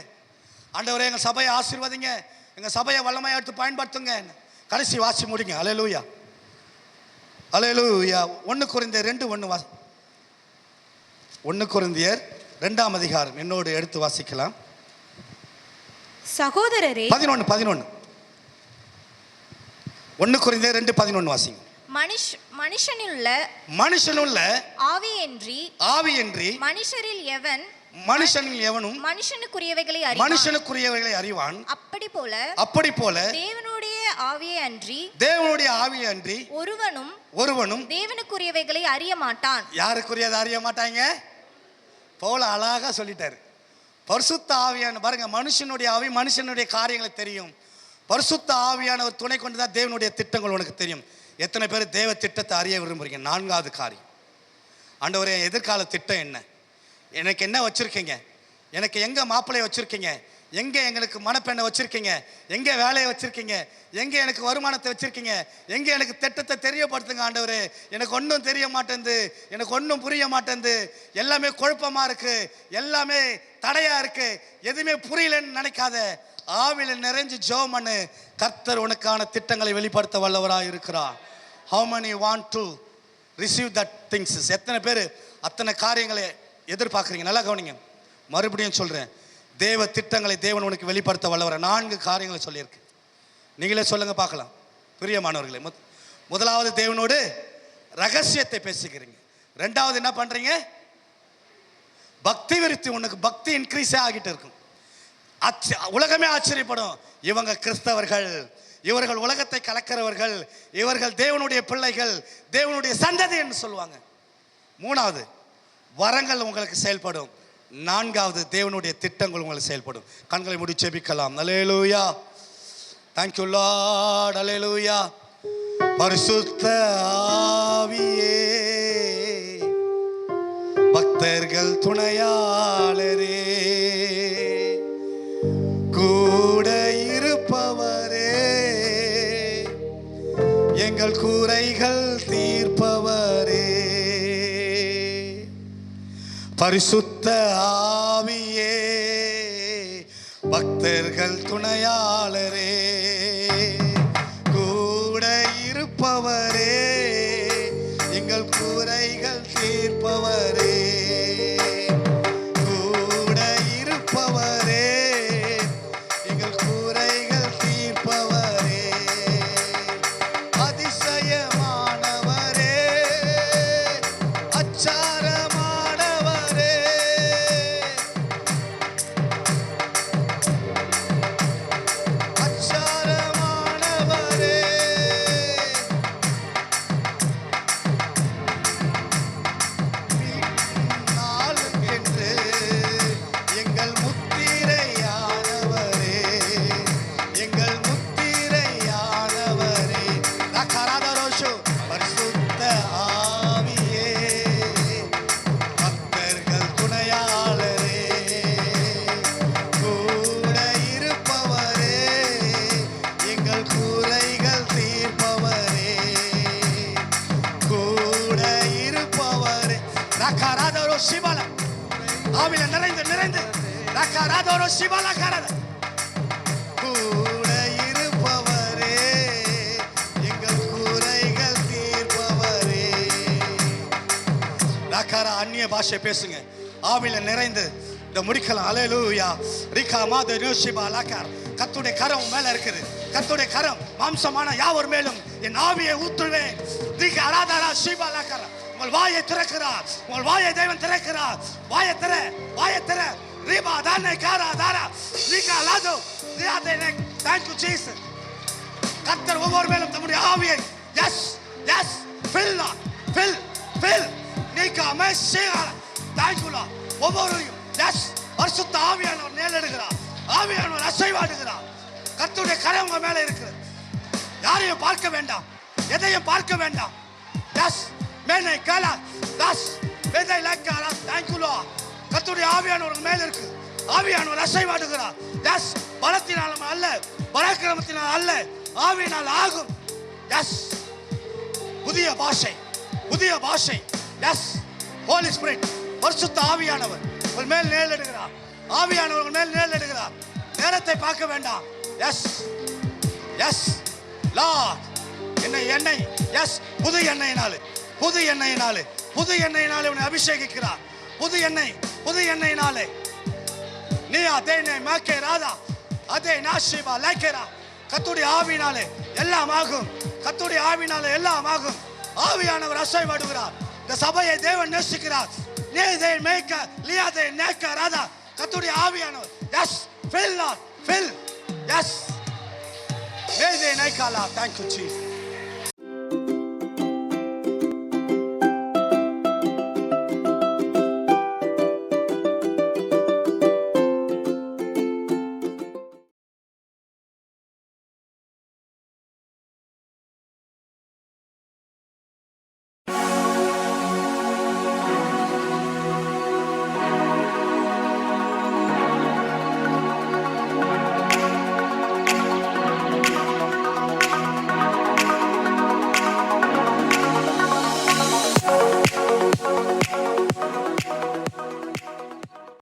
ஆண்டவரே எங்கள் சபையை ஆசீர்வதிங்க, எங்கள் சபையை வல்லமையாக எடுத்து பயன்படுத்துங்க. கடைசி வாசி முடிங்க. அல்லேலூயா, அல்லேலூயா. 1 கொரிந்தியர் 2:1 1 கொரிந்தியர் 2ஆம் அதிகாரம் என்னோடு எடுத்து வாசிக்கலாம். சகோதரரே, 11 1 கொரிந்தியர் 2:11 வாசிங்க. மனுஷனுள்ள ஆவியின்றி மனுஷரில் எவனும் மனுஷனுக்குரியவைகளை அறிவான். அப்படி போல தேவனுடைய ஆவியை அன்றி ஒருவனும் தேவனுக்குரியவைகளை அறிய மாட்டான். யாருக்குரியதை அறிய மாட்டாங்க? பவுல் அழகா சொல்லிட்டாரு. பரிசுத்த ஆவியான பாருங்க, மனுஷனுடைய ஆவி மனுஷனுடைய காரியங்களை தெரியும். பரிசுத்த ஆவியானவர் துணை கொண்டுதான் தேவனுடைய திட்டங்கள் உனக்கு தெரியும். எத்தனை பேர் தேவ திட்டத்தை அறிய விரும்புறீங்க? 4வது காரியம், ஆண்டவரே எதிர்கால திட்டம் என்ன, எனக்கு என்ன வச்சிருக்கீங்க, எனக்கு எங்க மாப்பிள்ளையை வச்சிருக்கீங்க, எங்க எங்களுக்கு மணப்பெண்ணை வச்சிருக்கீங்க, எங்க வேலையை வச்சிருக்கீங்க, எங்க எனக்கு வருமானத்தை வச்சிருக்கீங்க, எங்க எனக்கு திட்டத்தை தெரியப்படுத்துங்க ஆண்டவரே. எனக்கு ஒன்றும் தெரிய மாட்டேங்குது, எனக்கு ஒன்றும் புரிய மாட்டேங்குது, எல்லாமே குழப்பமா இருக்கு, எல்லாமே தடையா இருக்கு, எதுவுமே புரியலன்னு நினைக்காத. ஆவில நிறைஞ்சு ஜெபம் பண்ணு. கர்த்தர் உனக்கான திட்டங்களை வெளிப்படுத்த வல்லவராக இருக்கிறார். How many want to receive that things? எத்தனை பேர் அத்தனை காரியங்களை எதிர்பார்க்குறீங்க? நல்லா கவனிங்க, மறுபடியும் சொல்றேன், தேவ திட்டங்களை தேவன் உனக்கு வெளிப்படுத்த வல்லவர 4 காரியங்களை சொல்லியிருக்கு. நீங்களே சொல்லுங்க பார்க்கலாம். பிரியமானவர்களே, முதலாவது தேவனோடு ரகசியத்தை பேசுகிறீங்க. 2வது என்ன பண்றீங்க? பக்தி விருத்தி, உனக்கு பக்தி இன்க்ரீஸே ஆகிட்டு இருக்கும். உலகமே ஆச்சரியப்படும், இவங்க கிறிஸ்தவர்கள், இவர்கள் உலகத்தை கலக்கிறவர்கள், இவர்கள் தேவனுடைய பிள்ளைகள், தேவனுடைய சந்ததி என்று சொல்லுவாங்க. மூணாவது, வரங்கள் உங்களுக்கு செயல்படும். நான்காவது, தேவனுடைய திட்டங்கள் உங்களுக்கு செயல்படும். கண்களை மூடி ஜெபிக்கலாம். அல்லேலூயா, thank you Lord, அல்லேலூயா. பரிசுத்த ஆவியே, பக்தர்கள் துணையாளரே, கூட இருப்பவரே, எங்கள் குறைகள் தீர்ப்பவரே. பரிசுத்த ஆவியே, பக்தர்கள் துணையாளரே, கூட இருப்பவரே, எங்கள் குறைகள் தீர்ப்பவரே. கூட இருப்பவரே, எங்கள் குறைகள் தீர்ப்பவரே. அதிசயமானவரே, அச்சாரமானவரே, அச்சாரமானவரே. நாளுக்கென்று எங்கள் முத்திரையானவரே, எங்கள் முத்திரையானவரே. நகராதரோஷு. பரிசுத்த ஆவியே, பக்தர்கள் துணையாளரே, கூட இருப்பவரே, எங்கள் குறைகள் தீர்ப்பவரே. கூட இருப்பவரே. நகராதரோ சிவல. ஆவில நிறைந்து நிறைந்து நகராதரோ சிவல கரத. கூட இருப்பவரே, எங்கள் குறைகள் தீர்ப்பவரே. நகரா, அந்நிய பாஷை பேசுங்க. ஆவில நிறைந்து இந்த முடிக்கலாம். அல்லேலூயா. ரிகா மாத யோசிபா லகர். கர்த்தருடைய கரம் மேல இருக்குது. கர்த்தருடைய கரம் மாம்சமான யாவர் மேலும் என் ஆவியை ஊற்றுவேன். ரிகா ஆராதரா சிபா லகர். உங்கள் வாயை திறக்கிறார், உங்கள் வாயை தேவன் திறக்கிறார். வாயை திற, வாயை திற. ரிபா தானே காரா தாரா ரிகா லாதோ ரியாதே. thank you Jesus. கர்த்தர் ஒவ்வொரு மேலும் தம்முடைய ஆவியை yes yes fill fill fill நீக்கா மேசியா. thank you Lord. ஒவ்வொருவரையும் எஸ் பரிசுத்த ஆவியானவர் நேலெடுக்கிறார், ஆவியானவர் அசைவாடுகிறார். கர்த்தருடைய கரம் உங்க மேல இருக்கிறது. யாரையும் பார்க்க வேண்டாம், எதையும் பார்க்க வேண்டாம். எஸ் மேனை காலா தாஸ் வேதை லைக்காரா. thank you Lord. கர்த்தருடைய ஆவியானவர் உங்க மேல இருக்கு. ஆவியானவர் அசைவாடுகிறார். எஸ் பலத்தினால் அல்ல, பராக்கிரமத்தினால் அல்ல, ஆவியினால் ஆகும். எஸ் புதிய பாஷை, புதிய பாஷை. எஸ் ஹோலி ஸ்பிரிட், பரிசுத்த ஆவியானவர் உங்கள் மேல் நேரிடுகிறார். ஆவியானவர் உங்கள் மேல் நேரிடுகிறார். நேரத்தை பார்க்க வேண்டாம். எஸ் எஸ் லார்ட், எண்ணெய் எஸ் புது எண்ணெயினாலே, புது எண்ணெயினாலே, புது எண்ணெயினாலே உன்னை அபிஷேகிக்கிறார். புது எண்ணெய், புது எண்ணெயினாலே. நீ அதே மேக்கே ராதா அதே நாஷிபா லேக்கேரா. கர்த்தருடைய ஆவியினாலே எல்லாம் ஆகும். கர்த்தருடைய ஆவியினாலே எல்லாம் ஆகும். ஆவியானவர் அசைவாடுகிறார். இந்த சபையை தேவன் நேசிக்கிறார். நீ இதை மேக்க லியாதே நேக்க ராதா. கர்த்தருடைய ஆவியானவர் yes fill Lord fill. Yes வேதே நைகாலா. thank you Jesus.